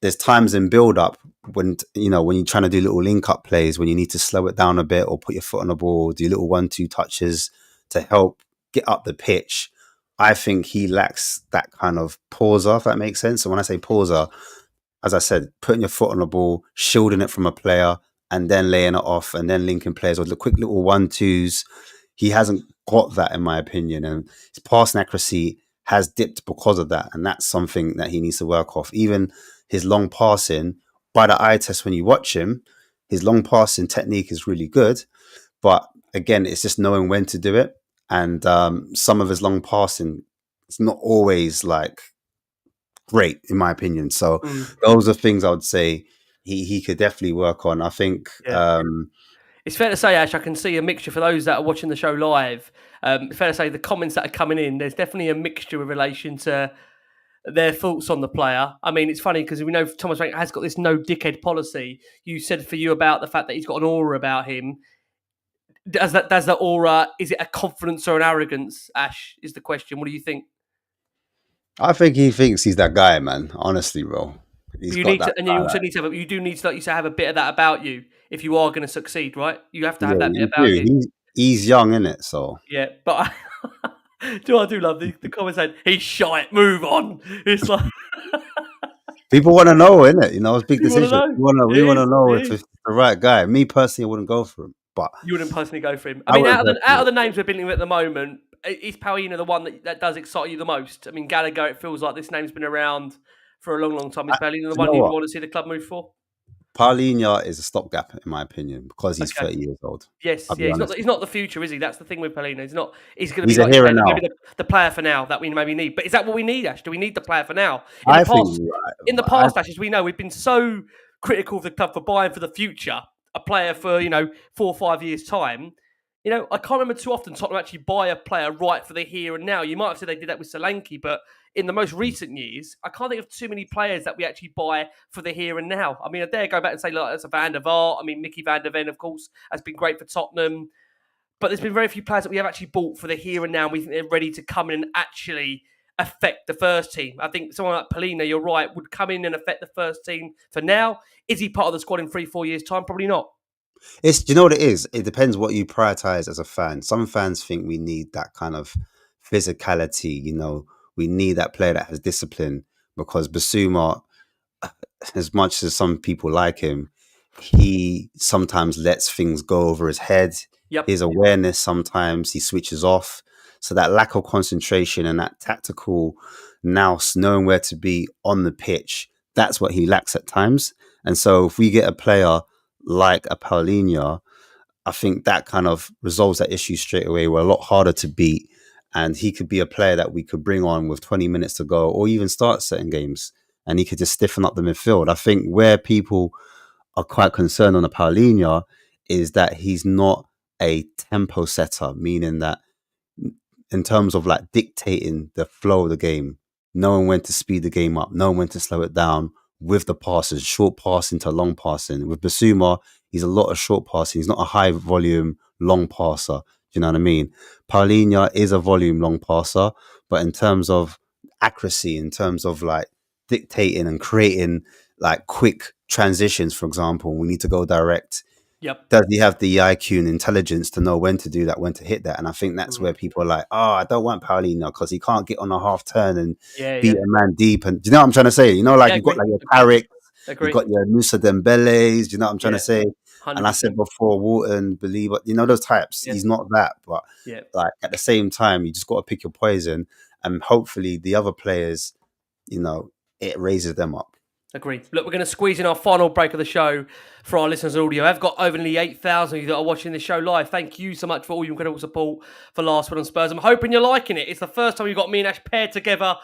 there's times in build up when you're trying to do little link up plays, when you need to slow it down a bit or put your foot on the ball, do little 1-2 touches to help get up the pitch. I think he lacks that kind of pauser, if that makes sense. So when I say pauser, as I said, putting your foot on the ball, shielding it from a player, and then laying it off, and then linking players, or the quick little 1-2s. He hasn't got that, in my opinion, and his passing accuracy has dipped because of that, and that's something that he needs to work off. Even his long passing, by the eye test, when you watch him, his long passing technique is really good, but again, it's just knowing when to do it. And some of his long passing, it's not always like great, in my opinion. So those are things I would say he could definitely work on. I think. Yeah. It's fair to say, Ash, I can see a mixture for those that are watching the show live. It's fair to say the comments that are coming in, there's definitely a mixture in relation to their thoughts on the player. I mean, it's funny because we know Thomas Frank has got this no dickhead policy. You said for you about the fact that he's got an aura about him. Does that aura, is it a confidence or an arrogance, Ash, is the question. What do you think? I think he thinks he's that guy, man. Honestly, bro. He's You got need that. to, and you also need to have, you do need to, like you say, have a bit of that about you if you are going to succeed, right? You have to have Yeah, that bit you about you. do. He's young, innit? So Yeah, but I do love the comment saying he's shite. Move on. It's like people want to know, innit? It's a big you want to decision. know. We want to know It if is. it's the right guy. Me personally, I wouldn't go for him, but You wouldn't personally go for him. I I mean, wouldn't out of personally. the names we're building at the moment, is Palhinha the one that does excite you the most? I mean, Gallagher, it feels like this name's been around for a long, long time. Is Palhinha the Do you one know you'd what? want to see the club move for? PALHINHA is a stopgap, in my opinion, because he's Okay. 30 years old. Yes, I'll be yeah, honest. he's not the future, is he? That's the thing with Palhinha. He's going to be He's a like you here say, and now. maybe the player for now that we maybe need. But is that what we need, Ash? Do we need the player for now? I think you're In the right. past, Ash, as we know, we've been so critical of the club for buying for the future a player for 4 or 5 years time. I can't remember too often Tottenham actually buy a player right for the here and now. You might have said they did that with Solanke, but in the most recent years, I can't think of too many players that we actually buy for the here and now. I mean, I dare go back and say, look, that's a Van der Vaart. I mean, Mickey Van der Ven, of course, has been great for Tottenham. But there's been very few players that we have actually bought for the here and now. And we think they're ready to come in and actually affect the first team. I think someone like Palhinha, you're right, would come in and affect the first team for now. Is he part of the squad in 3-4 years' time? Probably not. Do you know what it is? It depends what you prioritize as a fan. Some fans think we need that kind of physicality. We need that player that has discipline, because Basuma, as much as some people like him, he sometimes lets things go over his head. Yep. His awareness, sometimes he switches off. So that lack of concentration and that tactical nous, knowing where to be on the pitch, that's what he lacks at times. And so if we get a player like a Paulinho, I think that kind of resolves that issue straight away. We're a lot harder to beat. And he could be a player that we could bring on with 20 minutes to go, or even start certain games, and he could just stiffen up the midfield. I think where people are quite concerned on a Paulinho is that he's not a tempo setter, meaning that in terms of like dictating the flow of the game, knowing when to speed the game up, knowing when to slow it down with the passes, short passing to long passing. With Basuma, he's a lot of short passing. He's not a high volume long passer. Do you know what I mean? Paulinho is a volume long passer, but in terms of accuracy, in terms of like dictating and creating like quick transitions, for example, we need to go direct. Yep. Does he have the IQ and intelligence to know when to do that, when to hit that? And I think that's where people are like, oh, I don't want Paulinho because he can't get on a half turn and beat a man deep. And do you know what I'm trying to say? You've got like your Carrick, You Agree. got your Musa Dembele's, you know what I'm trying to Yeah, say? And I said 100%. before, Wharton, Believer, you know those types. Yeah, He's not that, but yeah. like at the same time, you just got to pick your poison, and hopefully the other players, you know, it raises them up. Agreed. Look, we're going to squeeze in our final break of the show for our listeners' audio. I've got over nearly 8,000 of you that are watching this show live. Thank you so much for all your incredible support for Last Word on Spurs. I'm hoping you're liking it. It's the first time you've got me and Ash paired together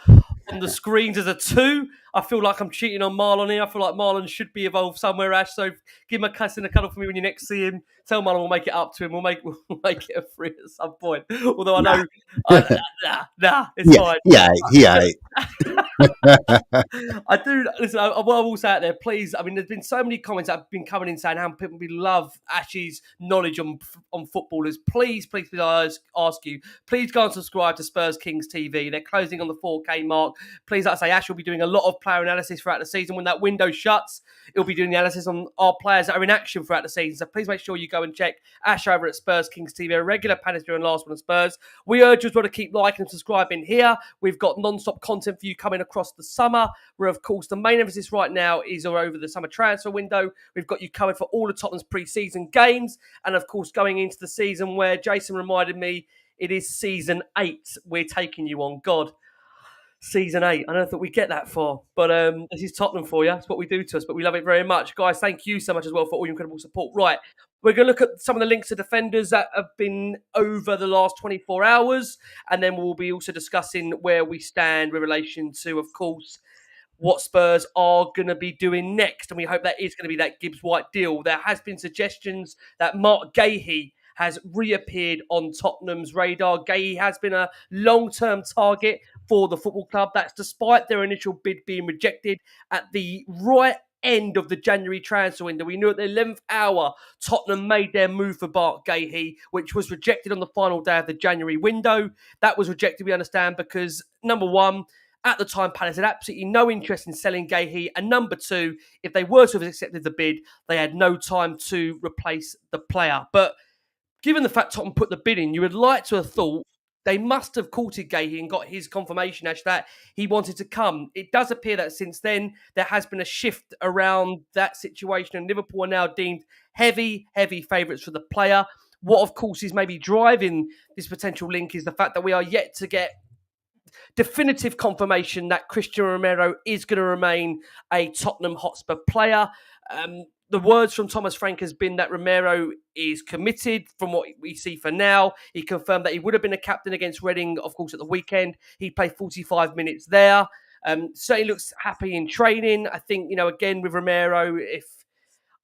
on the screens as a two. I feel like I'm cheating on Marlon here. I feel like Marlon should be involved somewhere, Ash. So give him a kiss and a cuddle for me when you next see him. Tell Marlon we'll make it up to him. We'll make it a free at some point. Although I Nah, know, it's yeah, fine. yeah, yeah. I do listen. What I will say out there, please. I mean, there's been so many comments that have been coming in saying how people we love Ash's knowledge on footballers. Please, I ask you, please go and subscribe to Spurs Kings TV. They're closing on the 4K mark. Please, like I say, Ash will be doing a lot of player analysis throughout the season. When that window shuts, he'll be doing the analysis on our players that are in action throughout the season. So please make sure you go and check Ash over at Spurs Kings TV, a regular panelist during Last One on Spurs. We urge you as well to keep liking and subscribing here. We've got non-stop content for you coming across the summer, where of course the main emphasis right now is over the summer transfer window. We've got you covered for all of Tottenham's pre-season games, and of course going into the season where Jason reminded me it is season 8 we're taking you on. God, season 8. I don't think we get that far, but this is Tottenham for you. That's what we do to us, but we love it very much. Guys, thank you so much as well for all your incredible support. Right, we're going to look at some of the links to defenders that have been over the last 24 hours, and then we'll be also discussing where we stand with relation to, of course, what Spurs are going to be doing next. And we hope that is going to be that Gibbs-White deal. There has been suggestions that Mark Gahey has reappeared on Tottenham's radar. Gahey has been a long-term target for the football club. That's despite their initial bid being rejected at the right end of the January transfer window. We knew at the 11th hour, Tottenham made their move for Mark Gahey, which was rejected on the final day of the January window. That was rejected, we understand, because number one, at the time, Palace had absolutely no interest in selling Gahey. And number two, if they were to have accepted the bid, they had no time to replace the player. But given the fact Tottenham put the bid in, you would like to have thought they must have courted Gahey and got his confirmation as that he wanted to come. It does appear that since then, there has been a shift around that situation, and Liverpool are now deemed heavy favourites for the player. What, of course, is maybe driving this potential link is the fact that we are yet to get definitive confirmation that Christian Romero is going to remain a Tottenham Hotspur player. The words from Thomas Frank has been that Romero is committed from what we see for now. He confirmed that he would have been a captain against Reading, of course, at the weekend. He played 45 minutes there. Certainly looks happy in training. I think, again, with Romero, if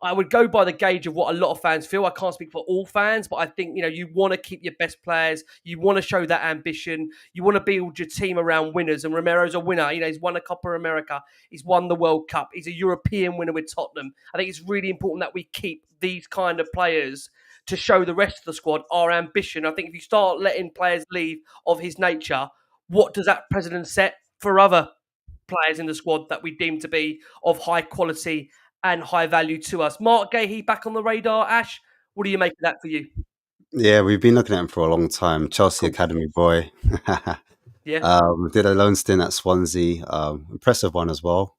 I would go by the gauge of what a lot of fans feel. I can't speak for all fans, but I think, you want to keep your best players. You want to show that ambition. You want to build your team around winners. And Romero's a winner. He's won a Copa America. He's won the World Cup. He's a European winner with Tottenham. I think it's really important that we keep these kind of players to show the rest of the squad our ambition. I think if you start letting players leave of his nature, what does that precedent set for other players in the squad that we deem to be of high quality and high value to us? Mark Gahey back on the radar. Ash, what do you make of that for you? Yeah, we've been looking at him for a long time. Chelsea Cool. Academy boy. Yeah. Did a loan stint at Swansea. Impressive one as well.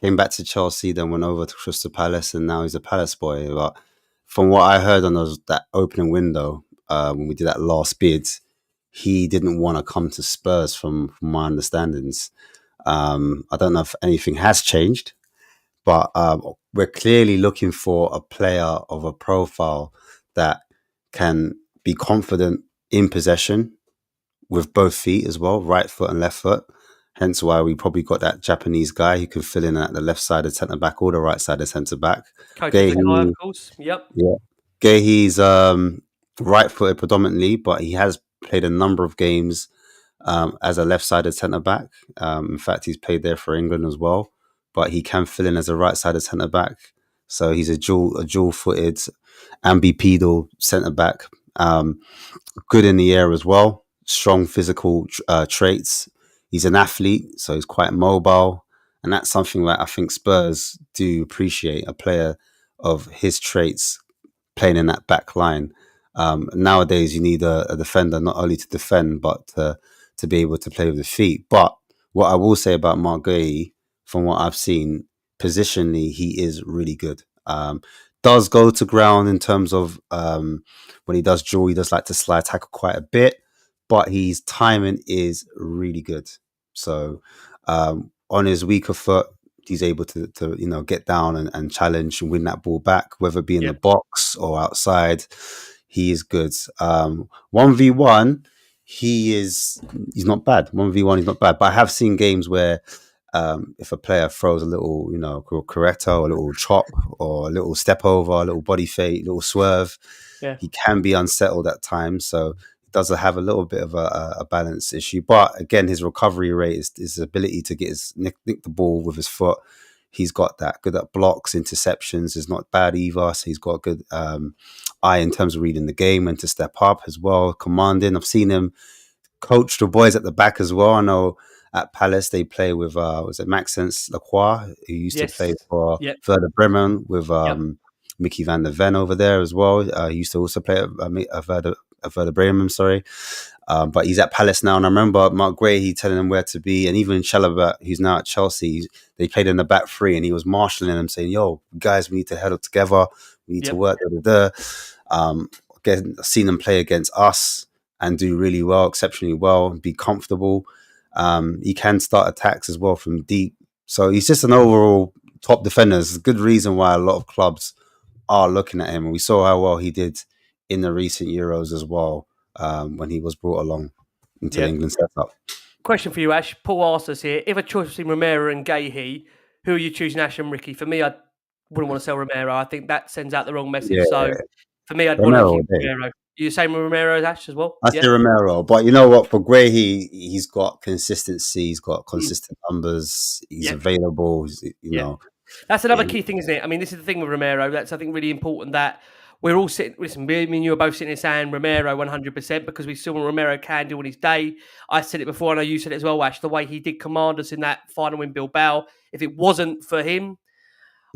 Came back to Chelsea, then went over to Crystal Palace, and now he's a Palace boy. But from what I heard on that opening window, when we did that last bid, he didn't want to come to Spurs from my understandings. I don't know if anything has changed, but we're clearly looking for a player of a profile that can be confident in possession with both feet as well, right foot and left foot. Hence why we probably got that Japanese guy who could fill in at the left side of centre back or the right side of centre back. Coach of the guy, Gahey, of course. Yep. yeah, Gahey's right footed predominantly, but he has played a number of games as a left sided centre back. In fact, he's played there for England as well, but he can fill in as a right sided centre back. So he's a dual footed, ambipedal centre back. Good in the air as well. Strong physical traits. He's an athlete, so he's quite mobile, and that's something that I think Spurs do appreciate. A player of his traits playing in that back line. Nowadays, you need a defender not only to defend but to be able to play with the feet. But what I will say about Mark Gahey, from what I've seen, positionally, he is really good. Does go to ground in terms of when he does draw, he does like to slide tackle quite a bit, but his timing is really good. So on his weaker foot, he's able to get down and challenge and win that ball back, whether it be in the Yep. box or outside. He is good. 1v1, he's not bad. 1v1, he's not bad. But I have seen games where if a player throws a little, correcto, a little chop, or a little step over, a little body fake, a little swerve, Yeah. he can be unsettled at times. So it does have a little bit of a balance issue. But again, his recovery rate is his ability to get nick the ball with his foot. He's got that. Good at blocks, interceptions is not bad either. So he's got a good eye in terms of reading the game and to step up as well, commanding. I've seen him coach the boys at the back as well. I know at Palace they play with was it Maxence Lacroix, who used to play Yes. for Yep. Werder Bremen with Yep. Mickey van der Ven over there as well. He used to also play at Werder Bremen, sorry. But he's at Palace now, and I remember Mark Gray, he telling him where to be, and even Chalobah, who's now at Chelsea, they played in the back three, and he was marshalling them, saying, "Yo, guys, we need to head up together. We need to Yep. work." Again, I've seen them play against us and do really well, exceptionally well, be comfortable. He can start attacks as well from deep. So he's just an overall top defender. There's a good reason why a lot of clubs are looking at him. And we saw how well he did in the recent Euros as well, when he was brought along into the Yep. England setup. Question for you, Ash. Paul asked us here, if a choice between Romero and Gahey, who are you choosing, Ash and Ricky? For me, I wouldn't want to sell Romero. I think that sends out the wrong message. Yeah. So for me, I'd want to Romero, keep Romero. You the same with Romero, Ash, as well? I say Romero, but you know what? For Gray, he's got consistency. He's got consistent numbers. He's available. You know, that's another key thing, isn't it? I mean, this is the thing with Romero. That's I think really important that we're all sitting. Listen, me and you are both sitting here saying Romero 100% because we saw what Romero can do on his day. I said it before, I know you said it as well, Ash. The way he did command us in that final in Bilbao. If it wasn't for him,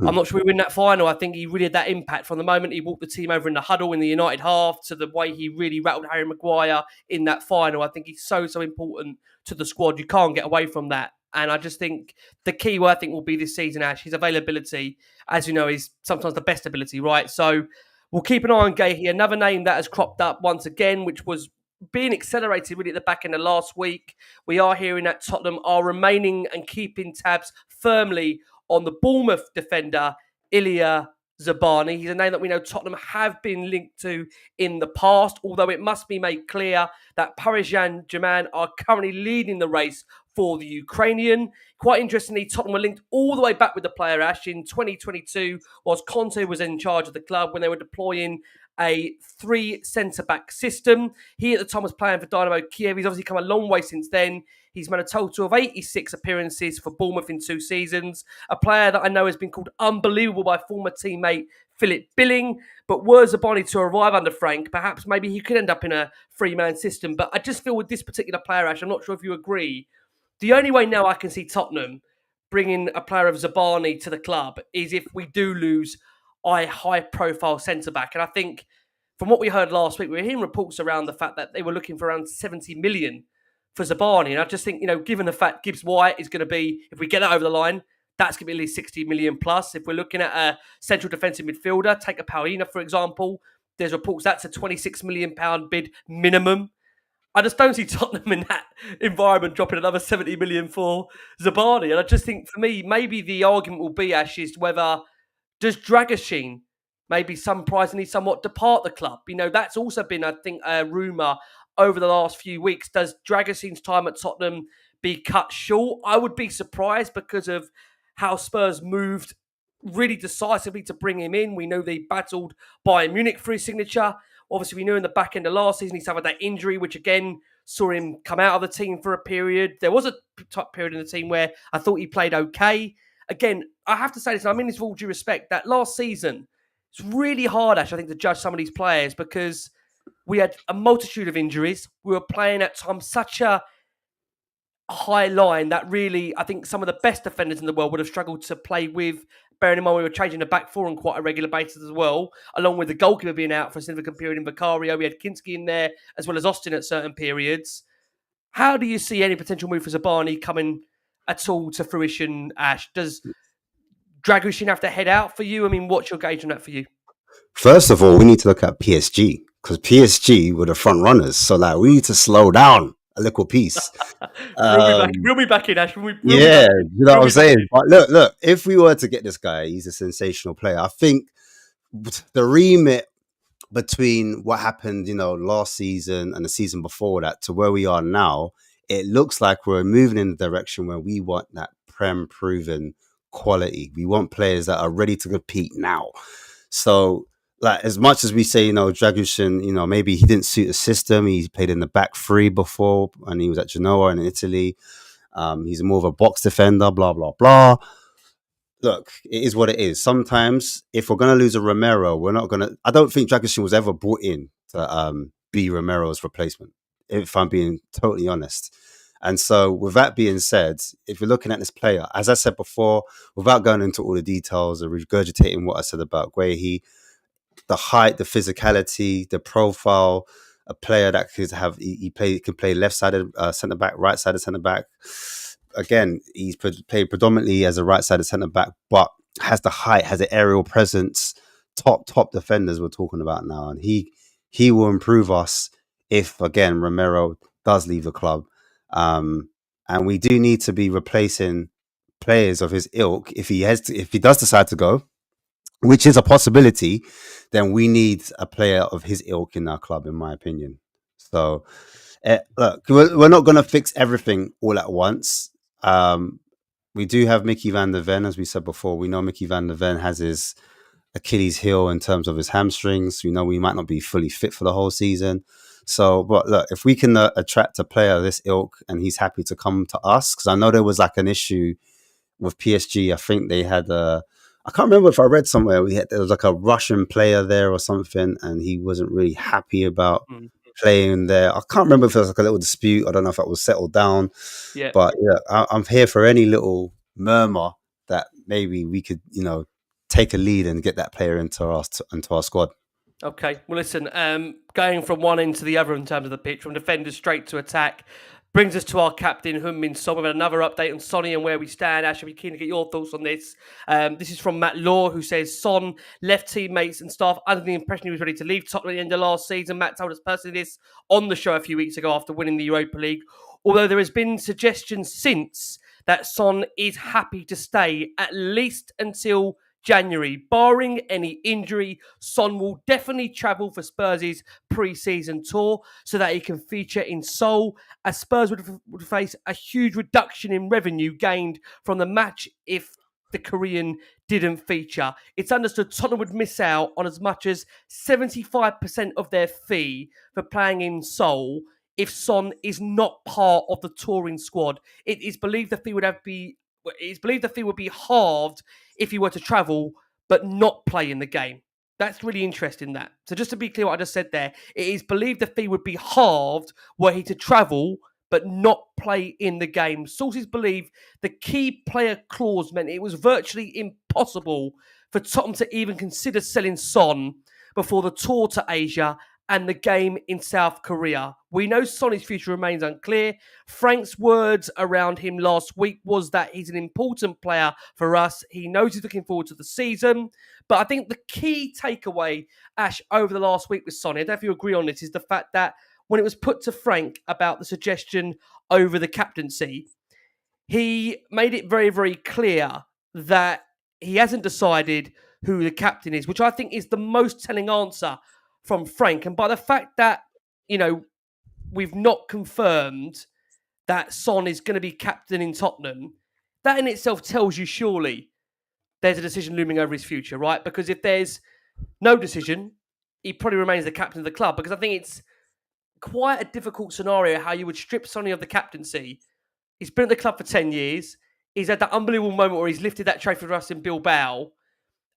I'm not sure we win that final. I think he really had that impact from the moment he walked the team over in the huddle in the United half to the way he really rattled Harry Maguire in that final. I think he's so important to the squad. You can't get away from that. And I just think the key I think will be this season, Ash, his availability, as you know, is sometimes the best ability, right? So we'll keep an eye on Gahey. Another name that has cropped up once again, which was being accelerated really at the back end of last week. We are hearing that Tottenham are remaining and keeping tabs firmly on the Bournemouth defender, Ilya Zabani. He's a name that we know Tottenham have been linked to in the past, although it must be made clear that Paris Saint-Germain are currently leading the race for the Ukrainian. Quite interestingly, Tottenham were linked all the way back with the player, Ash, in 2022, whilst Conte was in charge of the club when they were deploying a 3 centre-back system. He at the time was playing for Dynamo Kiev. He's obviously come a long way since then. He's made a total of 86 appearances for Bournemouth in 2 seasons. A player that I know has been called unbelievable by former teammate Philip Billing. But were Zabani to arrive under Frank, perhaps maybe he could end up in a 3-man system. But I just feel with this particular player, Ash, I'm not sure if you agree, the only way now I can see Tottenham bringing a player of Zabani to the club is if we do lose a high-profile centre-back. And I think from what we heard last week, we were hearing reports around the fact that they were looking for around 70 million for Zabani. And I just think, given the fact GIBBS-WHITE is going to be, if we get that over the line, that's going to be at least 60 million plus. If we're looking at a central defensive midfielder, take a PALHINHA, for example, there's reports that's a £26 million bid minimum. I just don't see Tottenham in that environment dropping another 70 million for Zabani. And I just think, for me, maybe the argument will be, Ash, is whether does Dragusin maybe surprisingly somewhat depart the club? That's also been, I think, a rumour over the last few weeks. Does Dragusin's time at Tottenham be cut short? I would be surprised because of how Spurs moved really decisively to bring him in. We know they battled Bayern Munich for his signature. Obviously, we knew in the back end of last season he suffered that injury, which again saw him come out of the team for a period. There was a period in the team where I thought he played okay. Again, I have to say this, and I mean this with all due respect, that last season, it's really hard, actually, I think, to judge some of these players because we had a multitude of injuries. We were playing at times such a high line that really, I think some of the best defenders in the world would have struggled to play with, bearing in mind we were changing the back four on quite a regular basis as well, along with the goalkeeper being out for a significant period in Vicario. We had Kinski in there, as well as Austin at certain periods. How do you see any potential move for Zabani coming at all to fruition, Ash? Does Dragushin have to head out for you? I mean, what's your gauge on that for you? First of all, we need to look at PSG because PSG were the front runners. So like, we need to slow down a little piece. We'll be back. Um, We'll be back in, Ash. We'll be yeah, back in. you know We'll what I'm be back in. saying. But look. If we were to get this guy, he's a sensational player. I think the remit between what happened, last season and the season before that to where we are now, it looks like we're moving in the direction where we want that prem proven quality. We want players that are ready to compete now. So, like, as much as we say, Dragushin, maybe he didn't suit the system. He played in the back three before, and he was at Genoa in Italy. He's more of a box defender, blah, blah, blah. Look, it is what it is. Sometimes, if we're going to lose a Romero, we're not going to. I don't think Dragoshin was ever brought in to be Romero's replacement, if I'm being totally honest. And so, with that being said, if you're looking at this player, as I said before, without going into all the details or regurgitating what I said about Guehi, the height, the physicality, the profile, a player that could have can play left sided centre back, right sided centre back. Again, he's played predominantly as a right sided centre back, but has the height, has the aerial presence. Top defenders we're talking about now, and he will improve us if again Romero does leave the club, and we do need to be replacing players of his ilk if he does decide to go, which is a possibility. Then we need a player of his ilk in our club, in my opinion. So, look, we're not going to fix everything all at once. We do have Mickey van der Ven, as we said before. We know Mickey van der Ven has his Achilles heel in terms of his hamstrings. We know we might not be fully fit for the whole season. So, but look, if we can attract a player of this ilk and he's happy to come to us, because I know there was like an issue with PSG. I think they had I can't remember if I read somewhere there was like a Russian player there or something, and he wasn't really happy about playing there. I can't remember if there was like a little dispute. I don't know if it was settled down. Yeah. But yeah, I'm here for any little murmur that maybe we could, take a lead and get that player into our squad. Okay. Well, listen, going from one end to the other in terms of the pitch, from defenders straight to attack, brings us to our captain, Heung-Min Son. We've had another update on Sonny and where we stand. Ash, I'd be keen to get your thoughts on this. This is from Matt Law, who says Son left teammates and staff under the impression he was ready to leave Tottenham at the end of last season. Matt told us personally this on the show a few weeks ago after winning the Europa League. Although there has been suggestions since that Son is happy to stay at least until January. Barring any injury, Son will definitely travel for Spurs' pre-season tour so that he can feature in Seoul, as Spurs would face a huge reduction in revenue gained from the match if the Korean didn't feature. It's understood Tottenham would miss out on as much as 75% of their fee for playing in Seoul if Son is not part of the touring squad. It is believed the fee would be halved if he were to travel but not play in the game. That's really interesting, that. So just to be clear what I just said there, it is believed the fee would be halved were he to travel but not play in the game. Sources believe the key player clause meant it was virtually impossible for Tottenham to even consider selling Son before the tour to Asia and the game in South Korea. We know Sonny's future remains unclear. Frank's words around him last week was that he's an important player for us. He knows he's looking forward to the season. But I think the key takeaway, Ash, over the last week with Sonny, I don't know if you agree on this, is the fact that when it was put to Frank about the suggestion over the captaincy, he made it very, very clear that he hasn't decided who the captain is, which I think is the most telling answer from Frank. And by the fact that, we've not confirmed that Son is going to be captain in Tottenham, that in itself tells you surely there's a decision looming over his future, right? Because if there's no decision, he probably remains the captain of the club, because I think it's quite a difficult scenario how you would strip Sonny of the captaincy. He's been at the club for 10 years. He's had that unbelievable moment where he's lifted that trophy for us in Bilbao.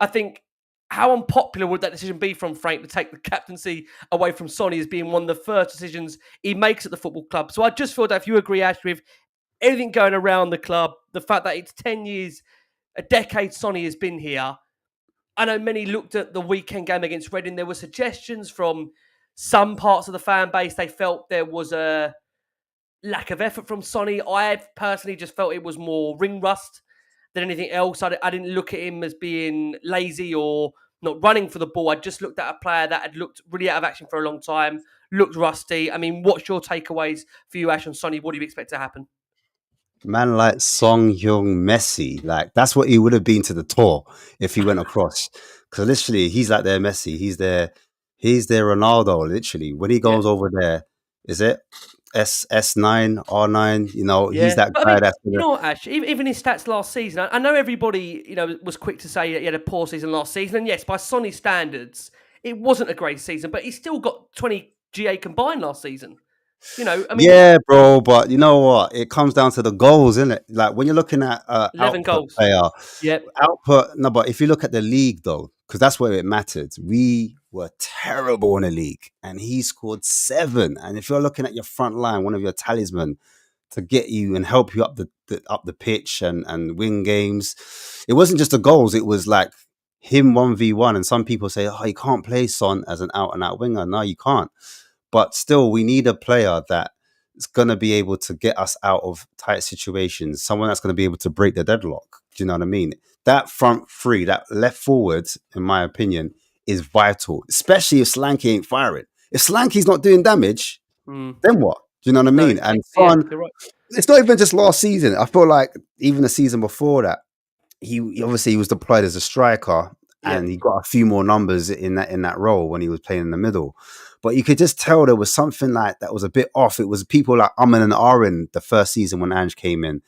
I think, how unpopular would that decision be from Frank to take the captaincy away from Sonny as being one of the first decisions he makes at the football club? So I just feel that if you agree, Ash, with everything going around the club, the fact that it's 10 years, a decade Sonny has been here. I know many looked at the weekend game against Reading. There were suggestions from some parts of the fan base. They felt there was a lack of effort from Sonny. I personally just felt it was more ring rust than anything else. I didn't look at him as being lazy or not running for the ball. I just looked at a player that had looked really out of action for a long time, looked rusty. I mean, what's your takeaways for you, Ash, and Sonny? What do you expect to happen? Man like Song Hyung Messi, like that's what he would have been to the tour if he went across. Because literally, he's like their Messi. He's their Ronaldo. Literally, when he Yeah. goes over there, is it S9 R9? He's Yeah, that but I guy mean, that's you gonna. know what, Ash? Even his stats last season, I know everybody, was quick to say that he had a poor season last season, and yes, by Sonny's standards, it wasn't a great season, but he still got 20 GA combined last season. I mean, Yeah, bro, but you know what? It comes down to the goals, isn't it? Like when you're looking at 11 output goals. player, Yep. output. No, but if you look at the league though, because that's where it mattered. We were terrible in the league, and he scored 7. And if you're looking at your front line, one of your talisman to get you and help you up the pitch and win games, it wasn't just the goals. It was like him 1v1. And some people say, "Oh, you can't play Son as an out and out winger." No, you can't. But still, we need a player that is going to be able to get us out of tight situations. Someone that's going to be able to break the deadlock. Do you know what I mean? That front three, that left forward, in my opinion, is vital, especially if Slanky ain't firing. If Slanky's not doing damage, Mm. then what? Do you know what I No, mean? exactly. And Yeah, Son, you're right. it's not even just last season. I feel like even the season before that, he obviously he was deployed as a striker and Yep. he got a few more numbers in that role when he was playing in the middle. But you could just tell there was something like that was a bit off. It was people like Amin and Arin the first season when Ange came in.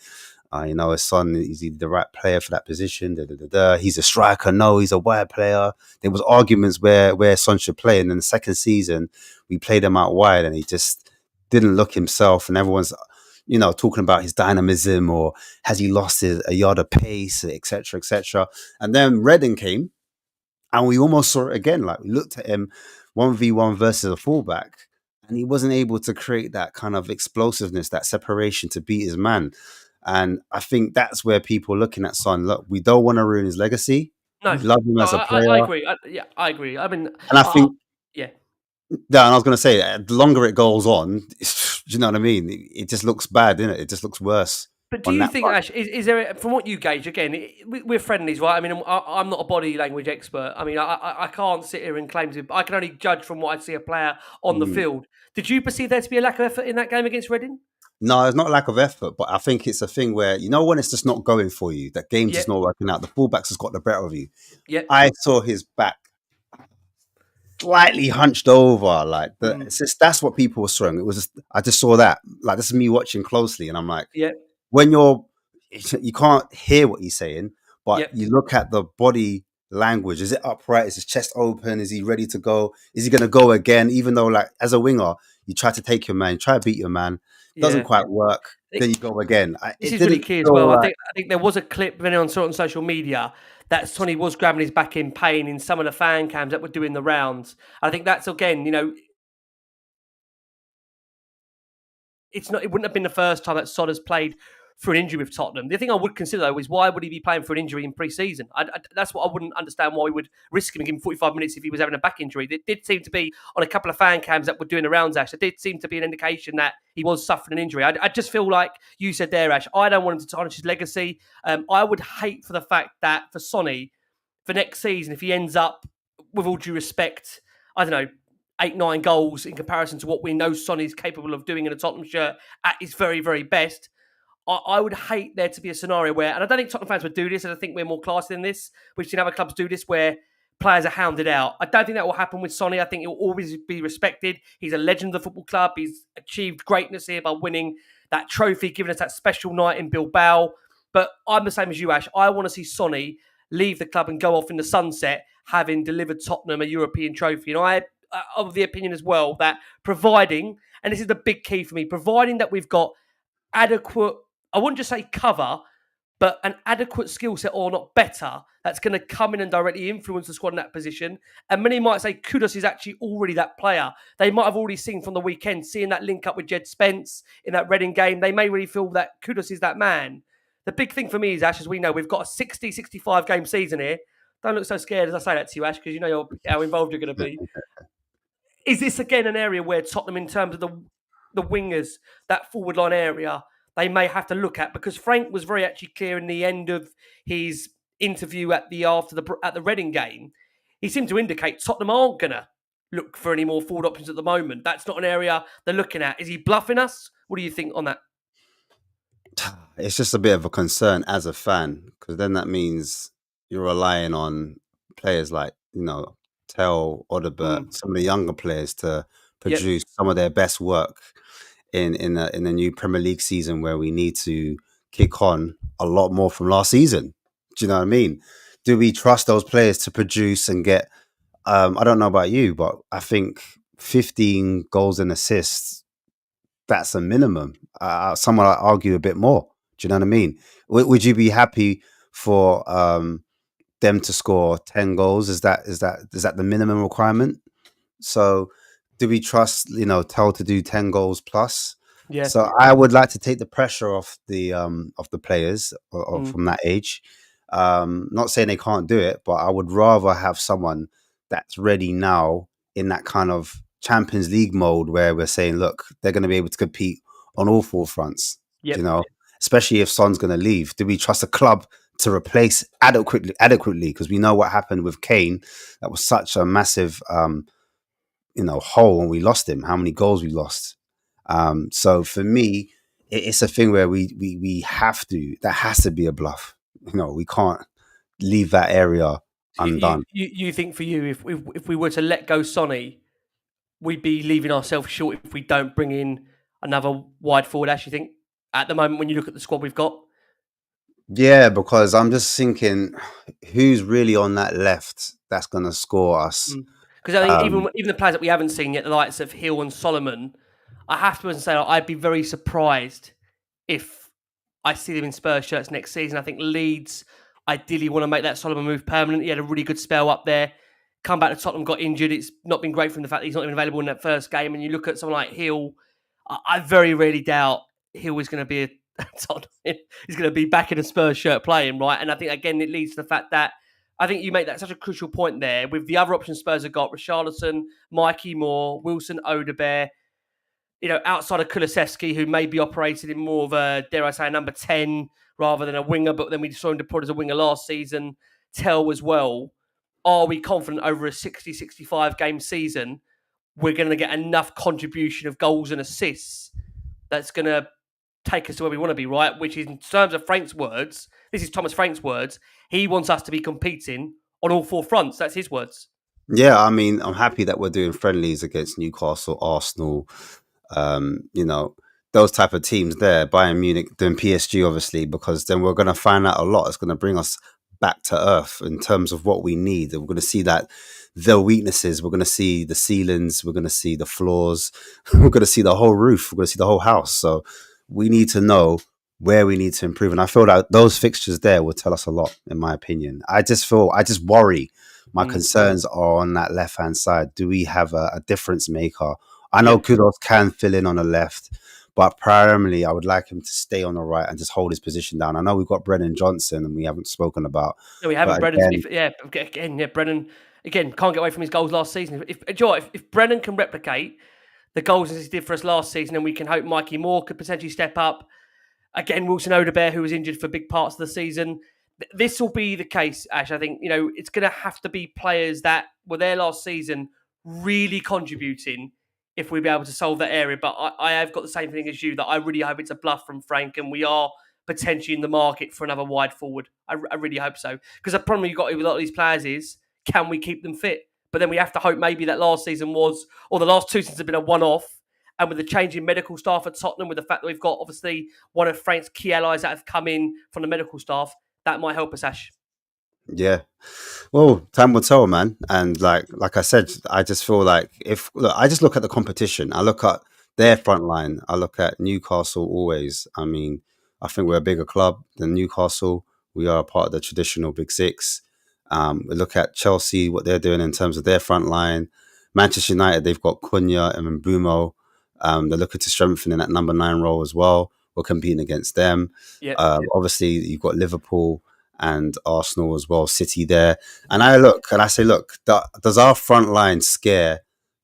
His son, is he the right player for that position? Da, da, da, da. He's a striker. No, he's a wide player. There was arguments where Son should play. And then the second season, we played him out wide and he just didn't look himself. And everyone's, talking about his dynamism or has he lost a yard of pace, etc., etc. And then Redding came and we almost saw it again. Like we looked at him 1v1 versus a fullback and he wasn't able to create that kind of explosiveness, that separation to beat his man. And I think that's where people are looking at Son. Look, we don't want to ruin his legacy. No, We love him as a I player. agree. Yeah, I agree. I mean, And I think, yeah. yeah, and I was going to say, the longer it goes on, do you know what I mean? It just looks bad, doesn't it? It just looks worse But do on you that think, front. Ash, is there, from what you gauge, again, we're friendlies, right? I mean, I'm not a body language expert. I mean, I can't sit here and claim to, I can only judge from what I see a player on the Mm. field. Did you perceive there to be a lack of effort in that game against Reading? No, it's not lack of effort, but I think it's a thing where, when it's just not going for you, that game's just Yep, not working out. The fullbacks has got the better of you. yep. I saw his back slightly hunched over, like Mm, it's just that's what people were showing. It was just I just saw that. Like this is me watching closely, and I'm like, yep, when you can't hear what he's saying, but yep. you look at the body language. Is it upright? Is his chest open? Is he ready to go? Is he going to go again? Even though, like, as a winger, you try to take your man, you try to beat your man, doesn't Yeah. quite work. Then you go again. This It is really didn't key as feel well. like. I think there was a clip, if anyone saw it on social media, that Sonny was grabbing his back in pain in some of the fan cams that were doing the rounds. I think that's, again, it wouldn't have been the first time that Son has played for an injury with Tottenham. The thing I would consider, though, is why would he be playing for an injury in pre-season? That's what I wouldn't understand, why he would risk him and give him 45 minutes if he was having a back injury. There did seem to be, on a couple of fan cams that were doing the rounds, Ash, there did seem to be an indication that he was suffering an injury. I just feel like you said there, Ash, I don't want him to tarnish his legacy. I would hate for the fact that for Sonny, for next season, if he ends up, with all due respect, I don't know, 8, 9 goals in comparison to what we know Sonny's capable of doing in a Tottenham shirt at his very, very best. I would hate there to be a scenario where, and I don't think Tottenham fans would do this, and I think we're more classy than this. We've seen other clubs do this where players are hounded out. I don't think that will happen with Sonny. I think he'll always be respected. He's a legend of the football club. He's achieved greatness here by winning that trophy, giving us that special night in Bilbao. But I'm the same as you, Ash. I want to see Sonny leave the club and go off in the sunset, having delivered Tottenham a European trophy. And I of the opinion as well that providing, and this is the big key for me, providing that we've got adequate, I wouldn't just say cover, but an adequate skill set, or not better, that's going to come in and directly influence the squad in that position. And many might say Kudus is actually already that player. They might have already seen from the weekend, seeing that link up with Jed Spence in that Reading game, they may really feel that Kudus is that man. The big thing for me is, Ash, as we know, we've got a 60, 65 game season here. Don't look so scared as I say that to you, Ash, because you know how involved you're going to be. Is this again an area where Tottenham, in terms of the wingers, that forward line area, they may have to look at, because Frank was very actually clear in the end of his interview at the Reading game. He seemed to indicate Tottenham aren't going to look for any more forward options at the moment. That's not an area they're looking at. Is he bluffing us? What do you think on that? It's just a bit of a concern as a fan, because then that means you're relying on players like, Tell, Odobert, some of the younger players to Yep. produce some of their best work in the new Premier League season, where we need to kick on a lot more from last season. Do you know what I mean? Do we trust those players to produce and get? I don't know about you, but I think 15 goals and assists, that's a minimum. Some would argue a bit more. Do you know what I mean? Would you be happy for them to score 10 goals? Is that the minimum requirement? So do we trust, Tell to do 10 goals plus? Yeah. So I would like to take the pressure off the players from that age. Not saying they can't do it, but I would rather have someone that's ready now in that kind of Champions League mode, where we're saying, look, they're going to be able to compete on all four fronts. Yep. Especially if Son's going to leave. Do we trust a club to replace adequately? Because we know what happened with Kane. That was such a massive hole when we lost him. How many goals we lost? So for me, it's a thing where we have to. That has to be a bluff. We can't leave that area undone. You think for you, if we were to let go Sonny, we'd be leaving ourselves short if we don't bring in another wide forward, Ash, you think, at the moment when you look at the squad we've got? Yeah, because I'm just thinking, who's really on that left that's going to score us? Because I think even the players that we haven't seen yet, the likes of Hill and Solomon, I have to say I'd be very surprised if I see them in Spurs shirts next season. I think Leeds ideally want to make that Solomon move permanent. He had a really good spell up there. Come back to Tottenham, got injured. It's not been great from the fact that he's not even available in that first game. And you look at someone like Hill, I very rarely doubt Hill is going to be he's going to be back in a Spurs shirt playing, right? And I think, again, it leads to the fact that I think you make that such a crucial point there. With the other options Spurs have got, Richarlison, Mikey Moore, Wilson Odobert, outside of Kulusevski, who may be operated in more of a, dare I say, number 10 rather than a winger, but then we saw him deployed as a winger last season, Tell as well. Are we confident over a 60, 65 game season, we're going to get enough contribution of goals and assists that's going to take us to where we want to be, right? Which is, in terms of Frank's words, this is Thomas Frank's words, he wants us to be competing on all four fronts. That's his words. Yeah, I mean, I'm happy that we're doing friendlies against Newcastle, Arsenal, those type of teams there, Bayern Munich, doing PSG, obviously, because then we're going to find out a lot. It's going to bring us back to earth in terms of what we need. We're going to see that the weaknesses, we're going to see the ceilings, we're going to see the floors, we're going to see the whole roof, we're going to see the whole house. So we need to know where we need to improve. And I feel that those fixtures there will tell us a lot, in my opinion. I just worry. My concerns are on that left-hand side. Do we have a difference maker? I know Kudos can fill in on the left, but primarily I would like him to stay on the right and just hold his position down. I know we've got Brennan Johnson and we haven't spoken about. No, we haven't. Brennan, again, can't get away from his goals last season. If Brennan can replicate the goals as he did for us last season, then we can hope Mikey Moore could potentially step up. Again, Wilson Odobert, who was injured for big parts of the season. This will be the case, Ash. I think, it's going to have to be players that were there last season really contributing if we'll be able to solve that area. But I have got the same thing as you, that I really hope it's a bluff from Frank and we are potentially in the market for another wide forward. I really hope so. Because the problem you've got with a lot of these players is, can we keep them fit? But then we have to hope maybe that last season was, or the last two seasons have been a one-off. And with the change in medical staff at Tottenham, with the fact that we've got obviously one of Frank's key allies that have come in from the medical staff, that might help us, Ash. Yeah. Well, time will tell, man. And like I said, I just feel like I just look at the competition. I look at their front line. I look at Newcastle always. I mean, I think we're a bigger club than Newcastle. We are a part of the traditional Big Six. We look at Chelsea, what they're doing in terms of their front line. Manchester United, they've got Cunha and Mbumo. They're looking to strengthen in that number 9 role as well. We're competing against them. Obviously, you've got Liverpool and Arsenal as well, City there. And I look and I say, look, does our front line scare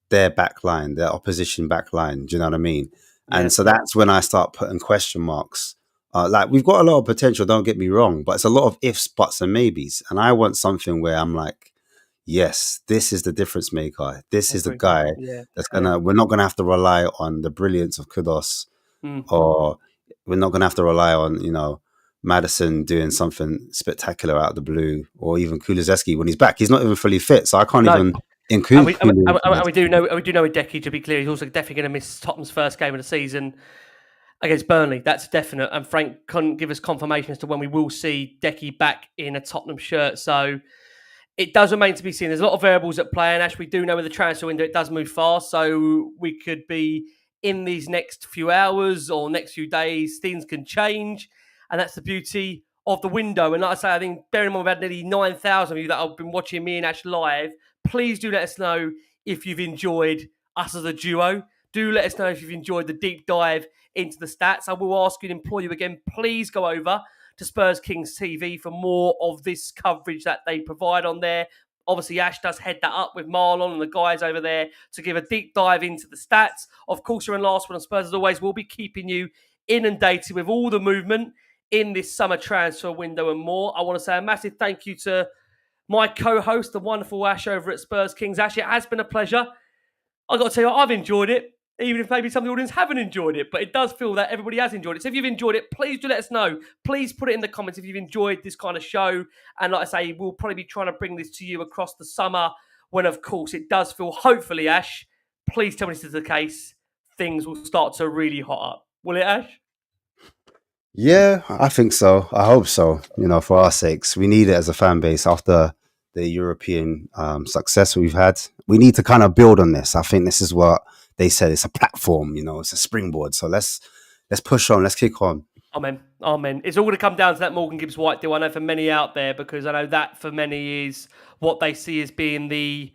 their back line, their opposition back line? Do you know what I mean? And so that's when I start putting question marks. Like, we've got a lot of potential, don't get me wrong, but it's a lot of ifs, buts, and maybes. And I want something where I'm like, yes, this is the difference maker. This is the guy that's we're not gonna have to rely on the brilliance of Kudos, or we're not gonna have to rely on, Madison doing something spectacular out of the blue, or even Kulusevski when he's back. He's not even fully fit, so I can't even include. And we do know with Decky, to be clear, he's also definitely going to miss Tottenham's first game of the season against Burnley. That's definite. And Frank couldn't give us confirmation as to when we will see Decky back in a Tottenham shirt. So it does remain to be seen. There's a lot of variables at play, and as we do know with the transfer window, it does move fast. So we could be in these next few hours or next few days, things can change. And that's the beauty of the window. And like I say, I think, bearing in mind, we've had nearly 9,000 of you that have been watching me and Ash live. Please do let us know if you've enjoyed us as a duo. Do let us know if you've enjoyed the deep dive into the stats. I will ask you and implore you again, please go over to Spurs Kings TV for more of this coverage that they provide on there. Obviously, Ash does head that up with Marlon and the guys over there to give a deep dive into the stats. Of course, you're in Last Word on Spurs, as always. We'll be keeping you inundated with all the movement in this summer transfer window and more. I want to say a massive thank you to my co-host, the wonderful Ash over at Spurs Kings. Ash, it has been a pleasure. I've got to tell you, I've enjoyed it, even if maybe some of the audience haven't enjoyed it, but it does feel that everybody has enjoyed it. So if you've enjoyed it, please do let us know. Please put it in the comments if you've enjoyed this kind of show. And like I say, we'll probably be trying to bring this to you across the summer when, of course, it does feel, hopefully, Ash, please tell me this is the case, things will start to really hot up. Will it, Ash? Yeah, I think so. I hope so. For our sakes, we need it as a fan base after the European success we've had. We need to kind of build on this. I think this is what they said. It's a platform, it's a springboard. So let's push on. Let's kick on. Amen. It's all going to come down to that Morgan Gibbs-White deal. I know for many out there, because I know that for many is what they see as being the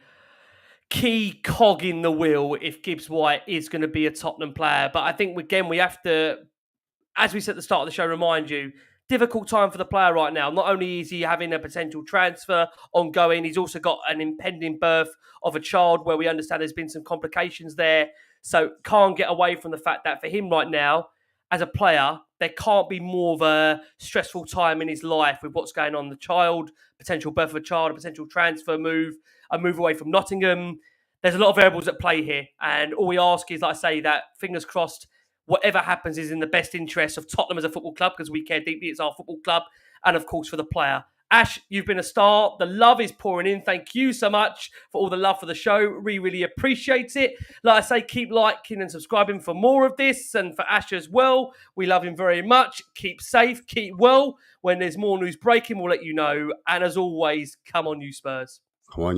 key cog in the wheel if Gibbs-White is going to be a Tottenham player. But I think, again, we have to, as we said at the start of the show, remind you, difficult time for the player right now. Not only is he having a potential transfer ongoing, he's also got an impending birth of a child where we understand there's been some complications there. So can't get away from the fact that for him right now, as a player, there can't be more of a stressful time in his life with what's going on. The child, potential birth of a child, a potential transfer move, a move away from Nottingham. There's a lot of variables at play here. And all we ask is, like I say, that fingers crossed, whatever happens is in the best interest of Tottenham as a football club, because we care deeply. It's our football club. And of course, for the player. Ash, you've been a star. The love is pouring in. Thank you so much for all the love for the show. We really appreciate it. Like I say, keep liking and subscribing for more of this. And for Ash as well, we love him very much. Keep safe, keep well. When there's more news breaking, we'll let you know. And as always, come on, you Spurs. Come on.